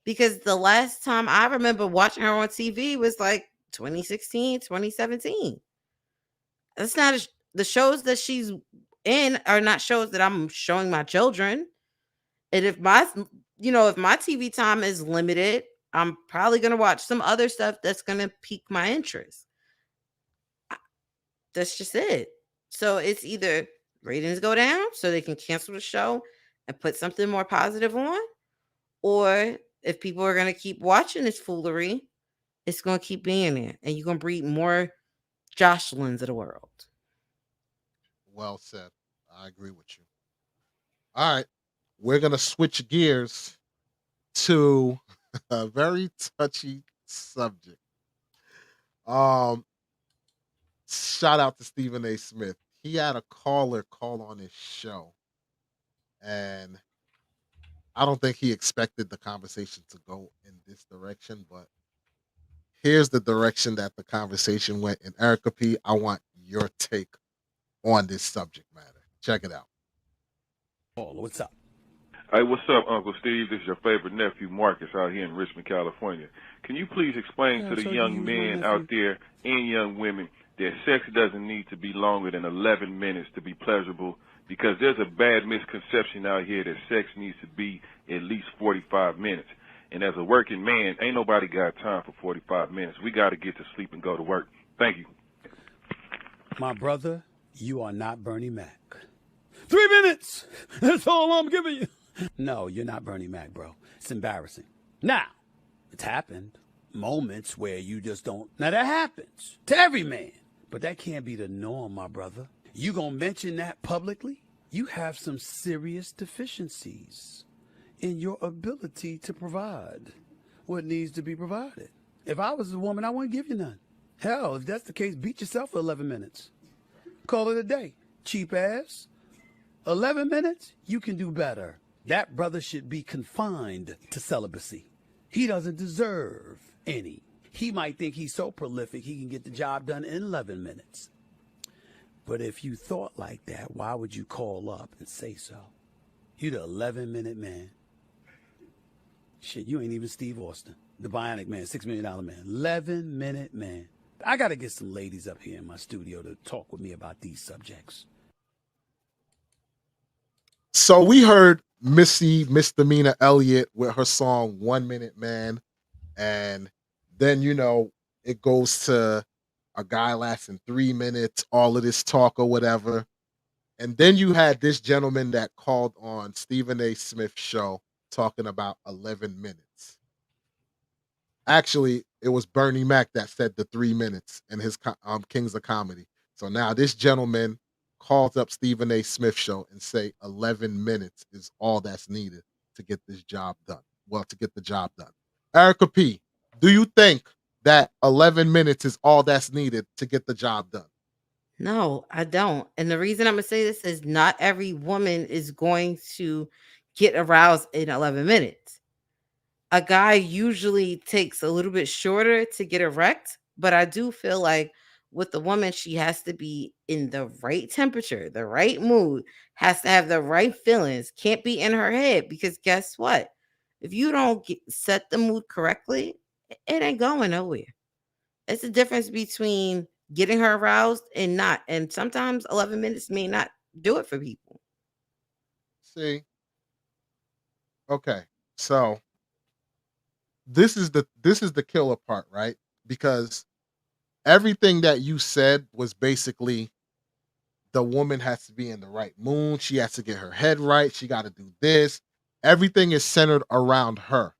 because the last time I remember watching her on TV was like 2016, 2017. That's not the shows that she's in are not shows that I'm showing my children. And if my TV time is limited, I'm probably going to watch some other stuff that's going to pique my interest. That's just it. So it's either ratings go down so they can cancel the show and put something more positive on, or if people are going to keep watching this foolery, it's going to keep being there, and you're going to breed more Jocelyn's of the world. Well said. I agree with you. All right. We're going to switch gears to a very touchy subject. Shout out to Stephen A. Smith. He had a caller call on his show, and I don't think he expected the conversation to go in this direction, but here's the direction that the conversation went. And Erica P., I want your take on this subject matter. Check it out. What's up? Hey, what's up, Uncle Steve? This is your favorite nephew, Marcus, out here in Richmond, California. Can you please explain to the young men out there and young women that sex doesn't need to be longer than 11 minutes to be pleasurable? Because there's a bad misconception out here that sex needs to be at least 45 minutes. And as a working man, ain't nobody got time for 45 minutes. We got to get to sleep and go to work. Thank you. My brother, you are not Bernie Mac. 3 minutes! That's all I'm giving you. No, you're not Bernie Mac, bro. It's embarrassing. Now, it's happened. Moments where you just don't. Now, that happens to every man. But that can't be the norm, my brother. You gonna mention that publicly? You have some serious deficiencies in your ability to provide what needs to be provided. If I was a woman, I wouldn't give you none. Hell, if that's the case, beat yourself for 11 minutes. Call it a day. Cheap ass. 11 minutes? You can do better. That brother should be confined to celibacy. He doesn't deserve any. He might think he's so prolific he can get the job done in 11 minutes. But if you thought like that, why would you call up and say so? You the 11-minute man. Shit, you ain't even Steve Austin, the Bionic Man, $6 million man. 11-minute man. I got to get some ladies up here in my studio to talk with me about these subjects. So we heard Missy Misdemeanor Elliott with her song 1 Minute Man. And then, you know, it goes to a guy lasting 3 minutes, all of this talk or whatever. And then you had this gentleman that called on Stephen A. Smith's show talking about 11 minutes. Actually, it was Bernie Mac that said the 3 minutes in his Kings of Comedy. So now this gentleman calls up Stephen A. Smith show and say 11 minutes is all that's needed to get this job done. Well, to get the job done. Erica P., do you think that 11 minutes is all that's needed to get the job done? No, I don't. And the reason I'm going to say this is not every woman is going to get aroused in 11 minutes. A guy usually takes a little bit shorter to get erect, but I do feel like with the woman, she has to be in the right temperature, the right mood, has to have the right feelings, can't be in her head, because guess what? If you don't set the mood correctly, it ain't going nowhere. It's the difference between getting her aroused and not. And sometimes 11 minutes may not do it for people. See? Okay. So this is the killer part, right? Because everything that you said was basically the woman has to be in the right mood. She has to get her head right. She got to do this. Everything is centered around her.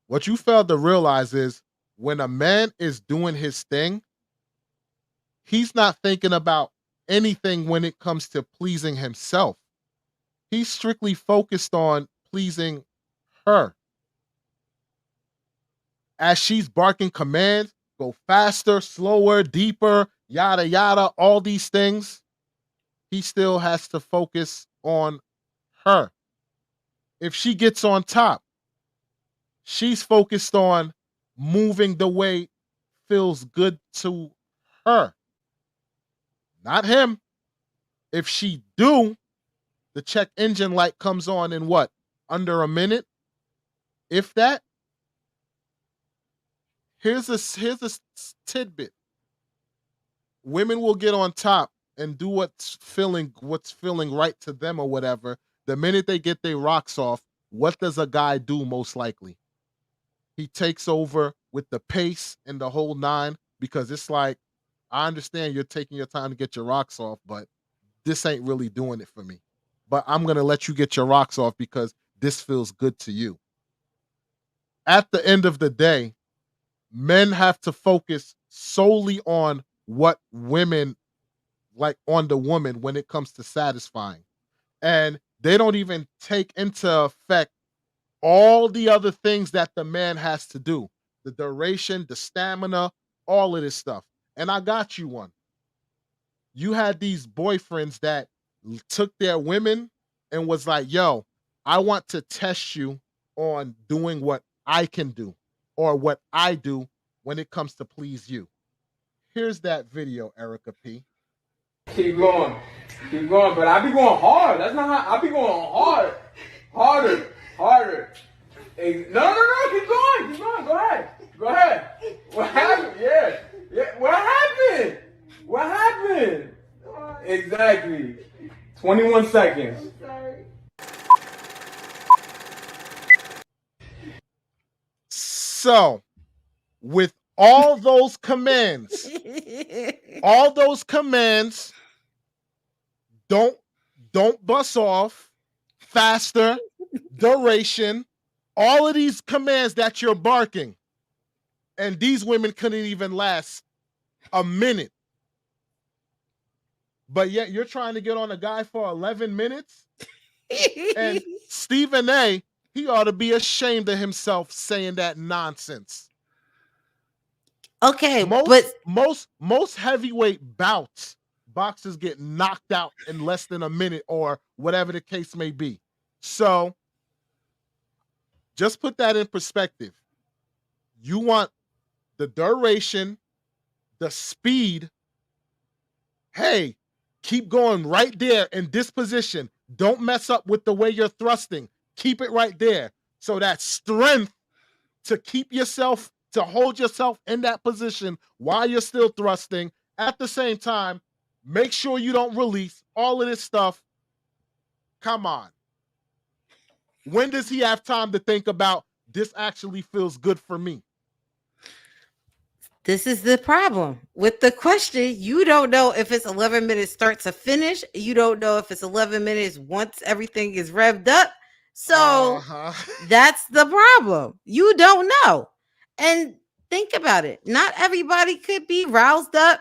What you failed to realize is when a man is doing his thing, he's not thinking about anything when it comes to pleasing himself. He's strictly focused on pleasing her. As she's barking commands, go faster, slower, deeper, yada, yada, all these things, he still has to focus on her. If she gets on top, she's focused on moving the way feels good to her, not him. If she do, the check engine light comes on in what? Under a minute? If that? Here's a tidbit. Women will get on top and do what's feeling right to them or whatever. The minute they get their rocks off, what does a guy do most likely? He takes over with the pace and the whole nine, because it's like, I understand you're taking your time to get your rocks off, but this ain't really doing it for me. But I'm going to let you get your rocks off because this feels good to you. At the end of the day, men have to focus solely on what women like on the woman when it comes to satisfying. And they don't even take into effect all the other things that the man has to do. The duration, the stamina, all of this stuff. And I got you one. You had these boyfriends that took their women and was like, yo, I want to test you on doing what I can do or what I do when it comes to please you. Here's that video, Erica P. Keep going, but I be going hard. That's not how I be going hard, harder. Hey, no, keep going. Go ahead. What happened? Yeah. What happened? Exactly. 21 seconds. So, with all those commands, don't bust off, faster, duration, all of these commands that you're barking, and these women couldn't even last a minute. But yet you're trying to get on a guy for 11 minutes? And Stephen A., he ought to be ashamed of himself saying that nonsense. Okay, most heavyweight bouts, boxers get knocked out in less than a minute or whatever the case may be. So just put that in perspective. You want the duration, the speed. Hey, keep going right there in this position. Don't mess up with the way you're thrusting. Keep it right there. So that strength to keep yourself, to hold yourself in that position while you're still thrusting. At the same time, make sure you don't release all of this stuff. Come on. When does he have time to think about this actually feels good for me? This is the problem with the question. You don't know if it's 11 minutes start to finish. You don't know if it's 11 minutes once everything is revved up. So that's the problem. You don't know. And think about it. Not everybody could be roused up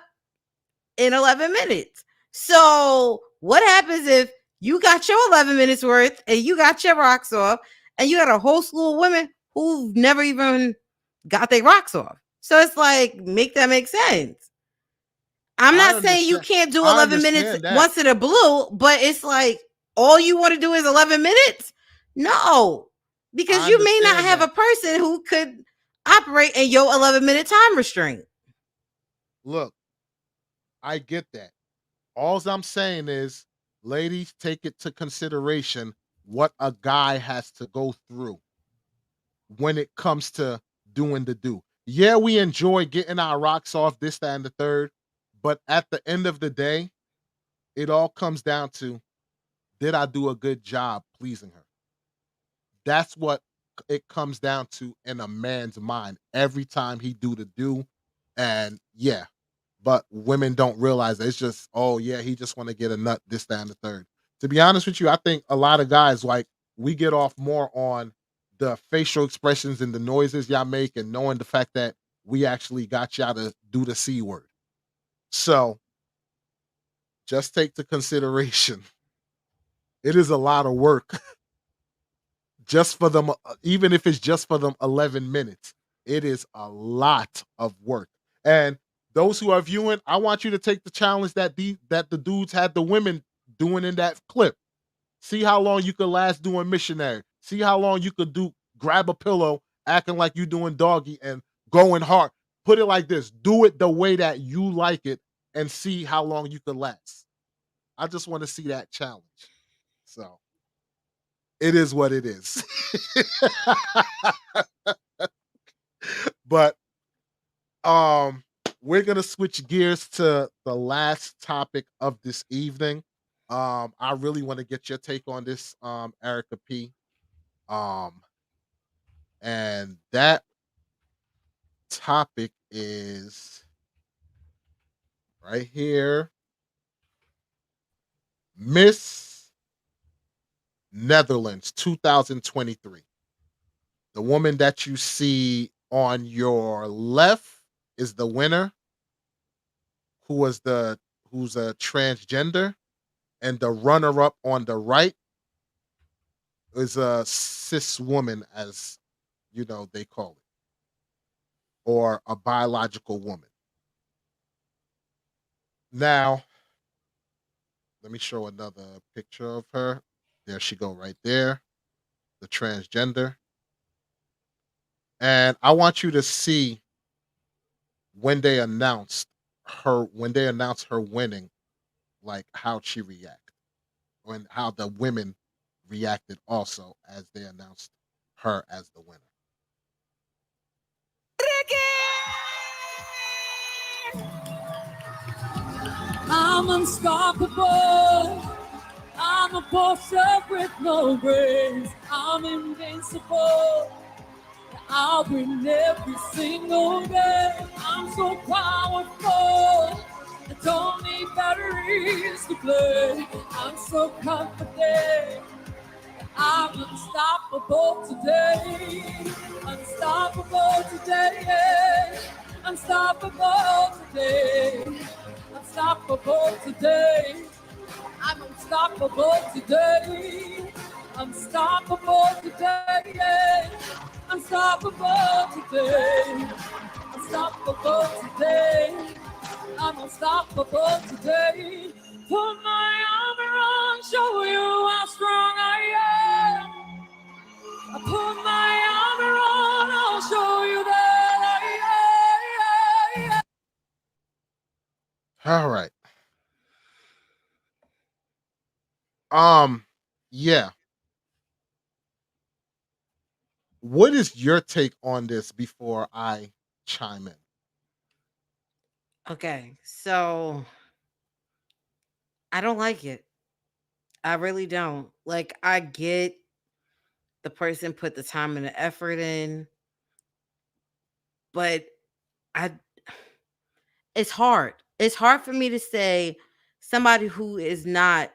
in 11 minutes. So what happens if you got your 11 minutes worth and you got your rocks off and you got a whole slew of women who've never even got their rocks off? So it's like, make that make sense. I'm not saying you can't do 11 minutes once in a blue, but it's like, all you want to do is 11 minutes? No, because you may not have a person who could operate in your 11-minute time restraint. Look, I get that. All I'm saying is, ladies, take it to consideration what a guy has to go through when it comes to doing the do. Yeah, we enjoy getting our rocks off, this, that, and the third, but at the end of the day, it all comes down to, did I do a good job pleasing her? That's what it comes down to in a man's mind every time he do the do. And yeah, but women don't realize that. It's just, oh yeah, he just want to get a nut, this, that, and the third. To be honest with you, I think a lot of guys, like, we get off more on the facial expressions and the noises y'all make and knowing the fact that we actually got y'all to do the C word. So just take to consideration, it is a lot of work just for them, even if it's just for them 11 minutes, it is a lot of work. And those who are viewing, I want you to take the challenge that the dudes had the women doing in that clip. See how long you could last doing missionary. See how long you could do grab a pillow, acting like you doing doggy and going hard. Put it like this. Do it the way that you like it and see how long you could last. I just want to see that challenge. So it is what it is. But we're gonna switch gears to the last topic of this evening. I really want to get your take on this, Erica P. And that topic is right here. Miss Netherlands 2023. The woman that you see on your left is the winner, who's a transgender, and the runner-up on the right is a cis woman, as you know they call it, or a biological woman. Now, let me show another picture of her. There she go right there, the transgender. And I want you to see when they announced her winning, like how she reacted and how the women reacted also as they announced her as the winner. I'm unstoppable. I'm a Porsche with no brakes. I'm invincible. I'll win every single day. I'm so powerful. I don't need batteries to play. I'm so confident. I'm unstoppable today. Unstoppable today. Unstoppable today. Unstoppable today. I'm unstoppable today. Unstoppable today. Unstoppable today. Unstoppable today. I'm unstoppable today. Put my armor on, show you how strong I am. I put my armor on, I'll show you that I am. All right. Yeah. What is your take on this before I chime in? Okay, so I don't like it. I really don't. Like, I get the person put the time and the effort in, but I it's hard. It's hard for me to say somebody who is not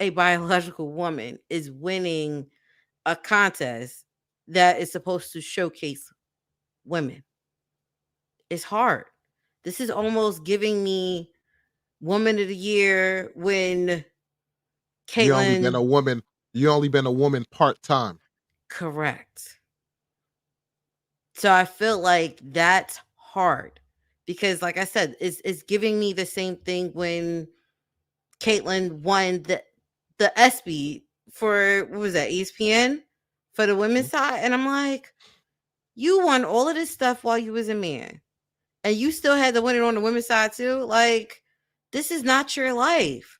a biological woman is winning a contest that is supposed to showcase women. It's hard. This is almost giving me Woman of the Year when You only been a Caitlyn. woman. You only been a woman part-time. Correct. So I feel like that's hard because, like I said, it's giving me the same thing when Caitlyn won the ESPY for, what was that, ESPN for the women's side, and I'm like, you won all of this stuff while you was a man, and you still had to win it on the women's side too. Like, this is not your life.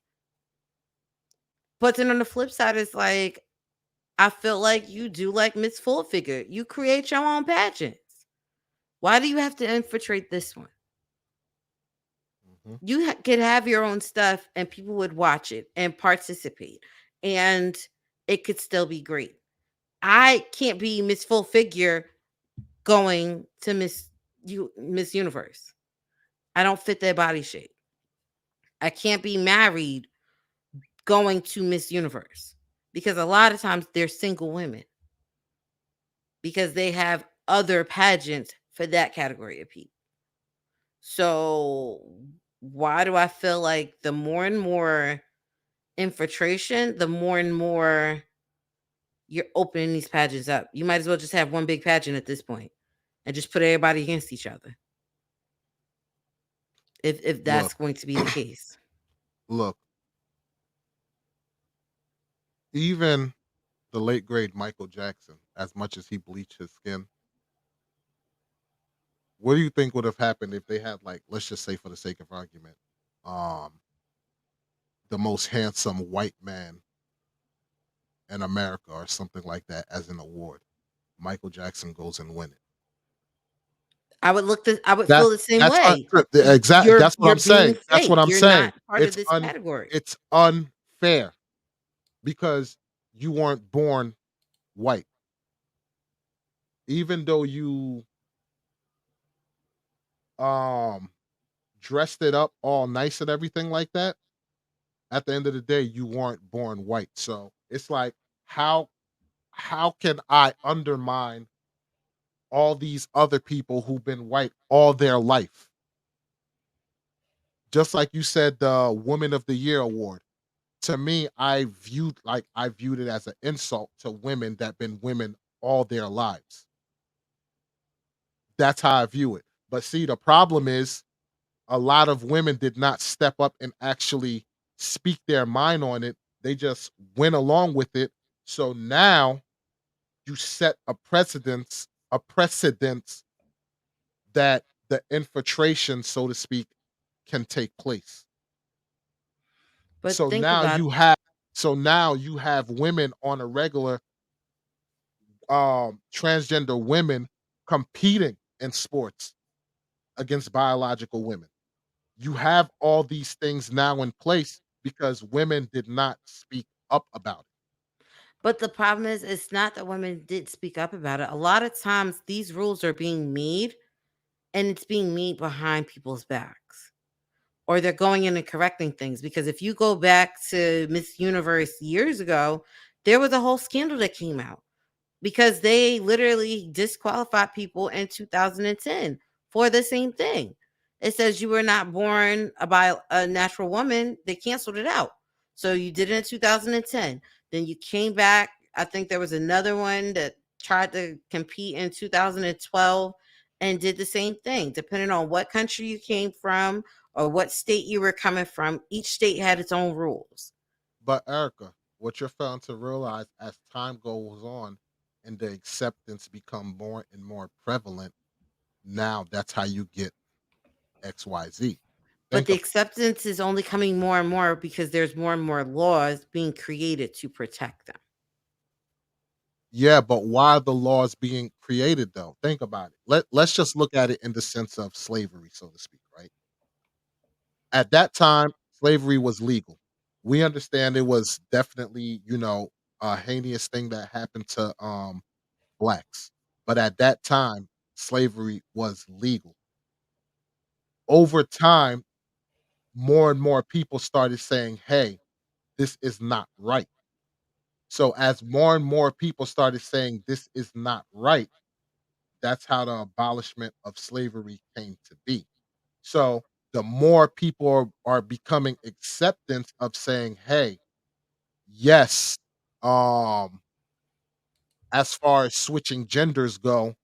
But then on the flip side, it's like, I feel like you do like Miss Full Figure. You create your own pageants. Why do you have to infiltrate this one? You could have your own stuff and people would watch it and participate, and it could still be great. I can't be Miss Full Figure going to Miss Universe. I don't fit their body shape. I can't be married going to Miss Universe because a lot of times they're single women because they have other pageants for that category of people. So why do I feel like the more and more infiltration, the more and more you're opening these pageants up? You might as well just have one big pageant at this point and just put everybody against each other. If that's Look, going to be the case. look, even the late great Michael Jackson, as much as he bleached his skin, what do you think would have happened if they had, like, let's just say for the sake of argument, um, the most handsome white man in America or something like that as an award? Michael Jackson goes and win it. I would That feel the same that's way. exactly that's what You're I'm saying. being That's what fake. I'm You're saying. not part of this category. It's unfair because you weren't born white. Even though you um dressed it up all nice and everything like that, at the end of the day, you weren't born white. So it's like, how can I undermine all these other people who've been white all their life? Just like you said, the Woman of the Year award. To me, I viewed it as an insult to women that been women all their lives. That's how I view it. But see, the problem is a lot of women did not step up and actually speak their mind on it. They just went along with it. So now you set a precedence that the infiltration, so to speak, can take place. But So think now about you have so now you have women on a regular, transgender women competing in sports against biological women. You have all these things now in place because women did not speak up about it. But the problem is, it's not that women did speak up about it. A lot of times, these rules are being made, and it's being made behind people's backs, or they're going in and correcting things. Because if you go back to Miss Universe years ago, there was a whole scandal that came out because they literally disqualified people in 2010 for the same thing. It says you were not born by a natural woman. They canceled it out. So you did it in 2010. Then you came back. I think there was another one that tried to compete in 2012 and did the same thing. Depending on what country you came from or what state you were coming from, each state had its own rules. But Erica, what you're failing to realize as time goes on and the acceptance become more and more prevalent, now that's how you get XYZ. But Think the of acceptance is only coming more and more because there's more and more laws being created to protect them. Yeah, but why are the laws being created though? Think about it. Let's just look at it in the sense of slavery, so to speak, right? At that time, slavery was legal. We understand it was definitely, a heinous thing that happened to blacks. But at that time, slavery was legal. Over time, more and more people started saying, "Hey, this is not right." So as more and more people started saying this is not right, that's how the abolishment of slavery came to be. So the more people are becoming acceptance of saying, "Hey, yes, um, as far as switching genders go,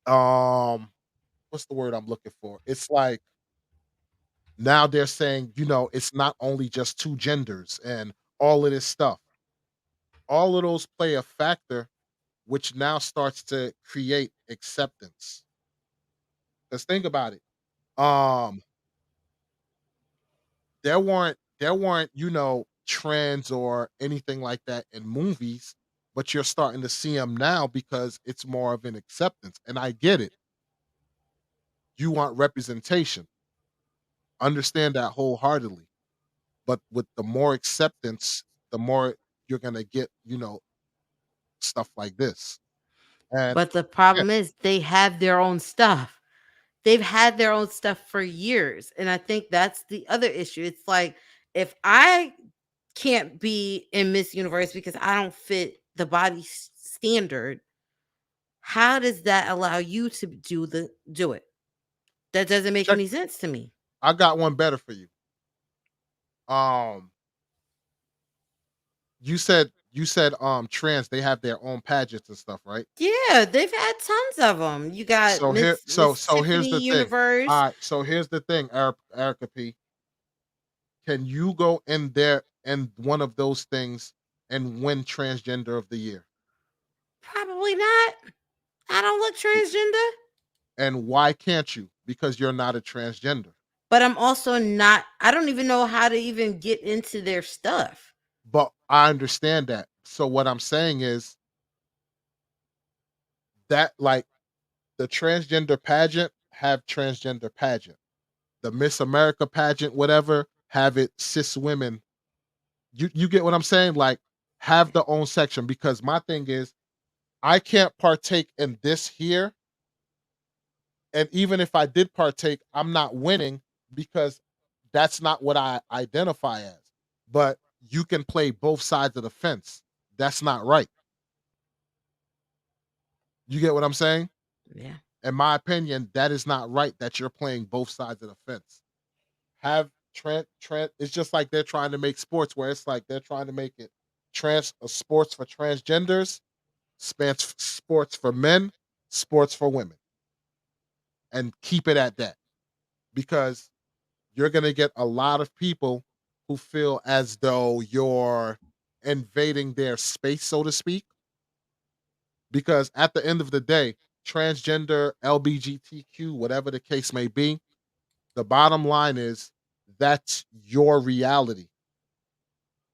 um, what's the word I'm looking for? It's like now they're saying, it's not only just two genders and all of this stuff. All of those play a factor, which now starts to create acceptance. Let's think about it. Um, there weren't, trends or anything like that in movies, but you're starting to see them now because it's more of an acceptance. And I get it. You want representation. Understand that wholeheartedly. But with the more acceptance, the more you're gonna get, stuff like this. And But the yeah, problem is they have their own stuff. They've had their own stuff for years. And I think that's the other issue. It's like if I can't be in Miss Universe because I don't fit the body standard, how does that allow you to do it? That doesn't make check. any sense to me. I got one better for you. Um, you said trans, they have their own pageants and stuff, right? Yeah, they've had tons of them. You got So here, Miss so here's Tiffany the thing. Universe. All right, so here's the thing, Erica P. Can you go in there and one of those things and win transgender of the year? Probably not. I don't look transgender, And why can't you? Because you're not a transgender. but I'm also not. I don't even know how to even get into their stuff. But I understand that. So what I'm saying is that like the transgender pageant have transgender pageant. The Miss America pageant, whatever, have it cis women. You get what I'm saying? Like have the own section because my thing is I can't partake in this here. And even if I did partake, I'm not winning because that's not what I identify as. But you can play both sides of the fence. That's not right. You get what I'm saying? Yeah. In my opinion, that is not right that you're playing both sides of the fence. Have it's just like they're trying to make sports where it's like they're trying to make it sports for transgenders, sports for men, sports for women, and keep it at that. Because you're gonna get a lot of people who feel as though you're invading their space, so to speak. Because at the end of the day, transgender, LBGTQ, whatever the case may be, the bottom line is that's your reality.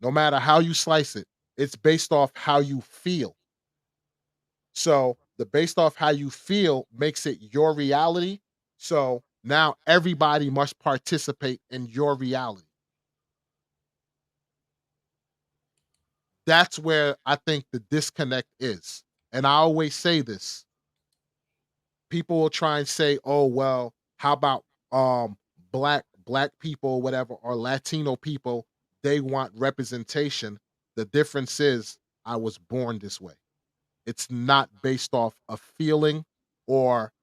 No matter how you slice it, it's based off how you feel. So the based off how you feel makes it your reality. So now everybody must participate in your reality. That's where I think the disconnect is. And I always say this. People will try and say, "Oh, well, how about black people or whatever, or Latino people, they want representation." The difference is I was born this way. It's not based off a feeling, or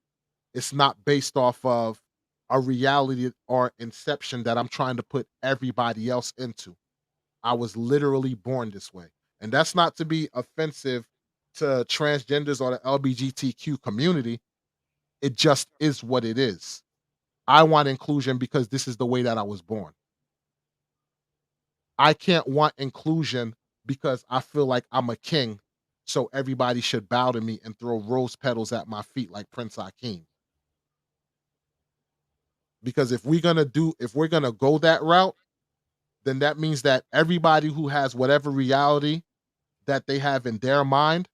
it's not based off of a reality or inception that I'm trying to put everybody else into. I was literally born this way. And that's not to be offensive to transgenders or the LGBTQ community. It just is what it is. I want inclusion because this is the way that I was born. I can't want inclusion because I feel like I'm a king, so everybody should bow to me and throw rose petals at my feet like Prince Hakeem. Because if we're gonna go that route, then that means that everybody who has whatever reality that they have in their mind,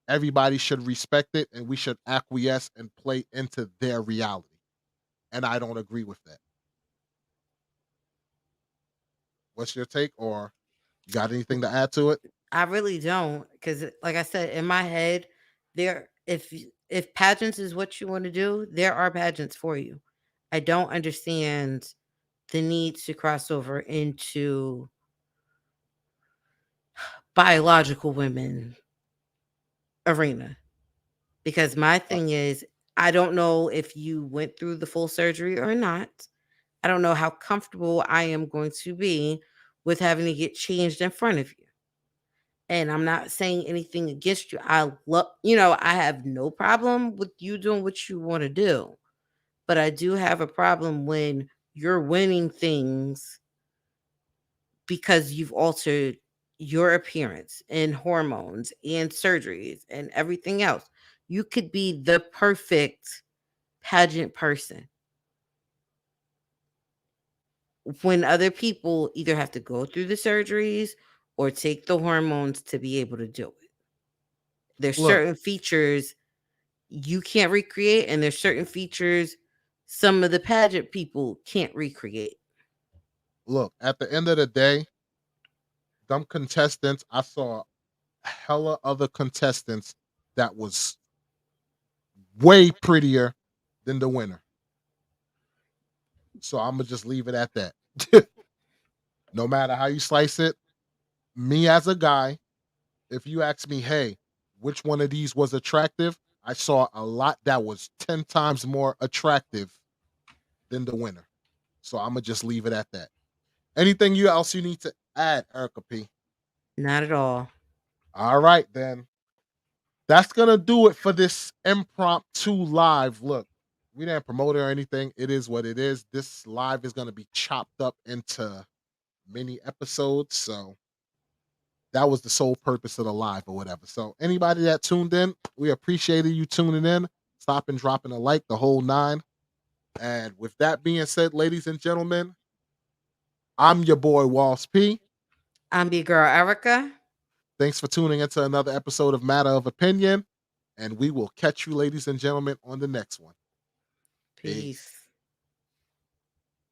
everybody should respect it and we should acquiesce and play into their reality. And I don't agree with that. What's your take, or you got anything to add to it? I really don't, because like I said, in my head, if pageants is what you want to do, there are pageants for you. I don't understand the need to cross over into biological women arena, because my thing is, I don't know if you went through the full surgery or not. I don't know how comfortable I am going to be with having to get changed in front of you. And I'm not saying anything against you. I love, I have no problem with you doing what you want to do. But I do have a problem when you're winning things because you've altered your appearance and hormones and surgeries and everything else. You could be the perfect pageant person when other people either have to go through the surgeries or take the hormones to be able to do it. There's Look, certain features you can't recreate, and there's certain features some of the pageant people can't recreate. look, at the end of the day, them contestants, I saw hella other contestants that was way prettier than the winner. So I'm gonna just leave it at that. No matter how you slice it, me as a guy, if you ask me, hey, which one of these was attractive? I saw a lot that was 10 times more attractive than the winner. So I'm gonna just leave it at that. Anything else you need to add, Erica P? Not at all. All right, then. That's gonna do it for this impromptu live. Look, we didn't promote it or anything. It is what it is. This live is gonna be chopped up into mini episodes. So that was the sole purpose of the live or whatever. So anybody that tuned in, we appreciated you tuning in, stopping, dropping a like, the whole nine. And with that being said, ladies and gentlemen, I'm your boy Walls P. I'm your girl Erica. Thanks for tuning into another episode of Matter of Opinion. And we will catch you, ladies and gentlemen, on the next one. Peace.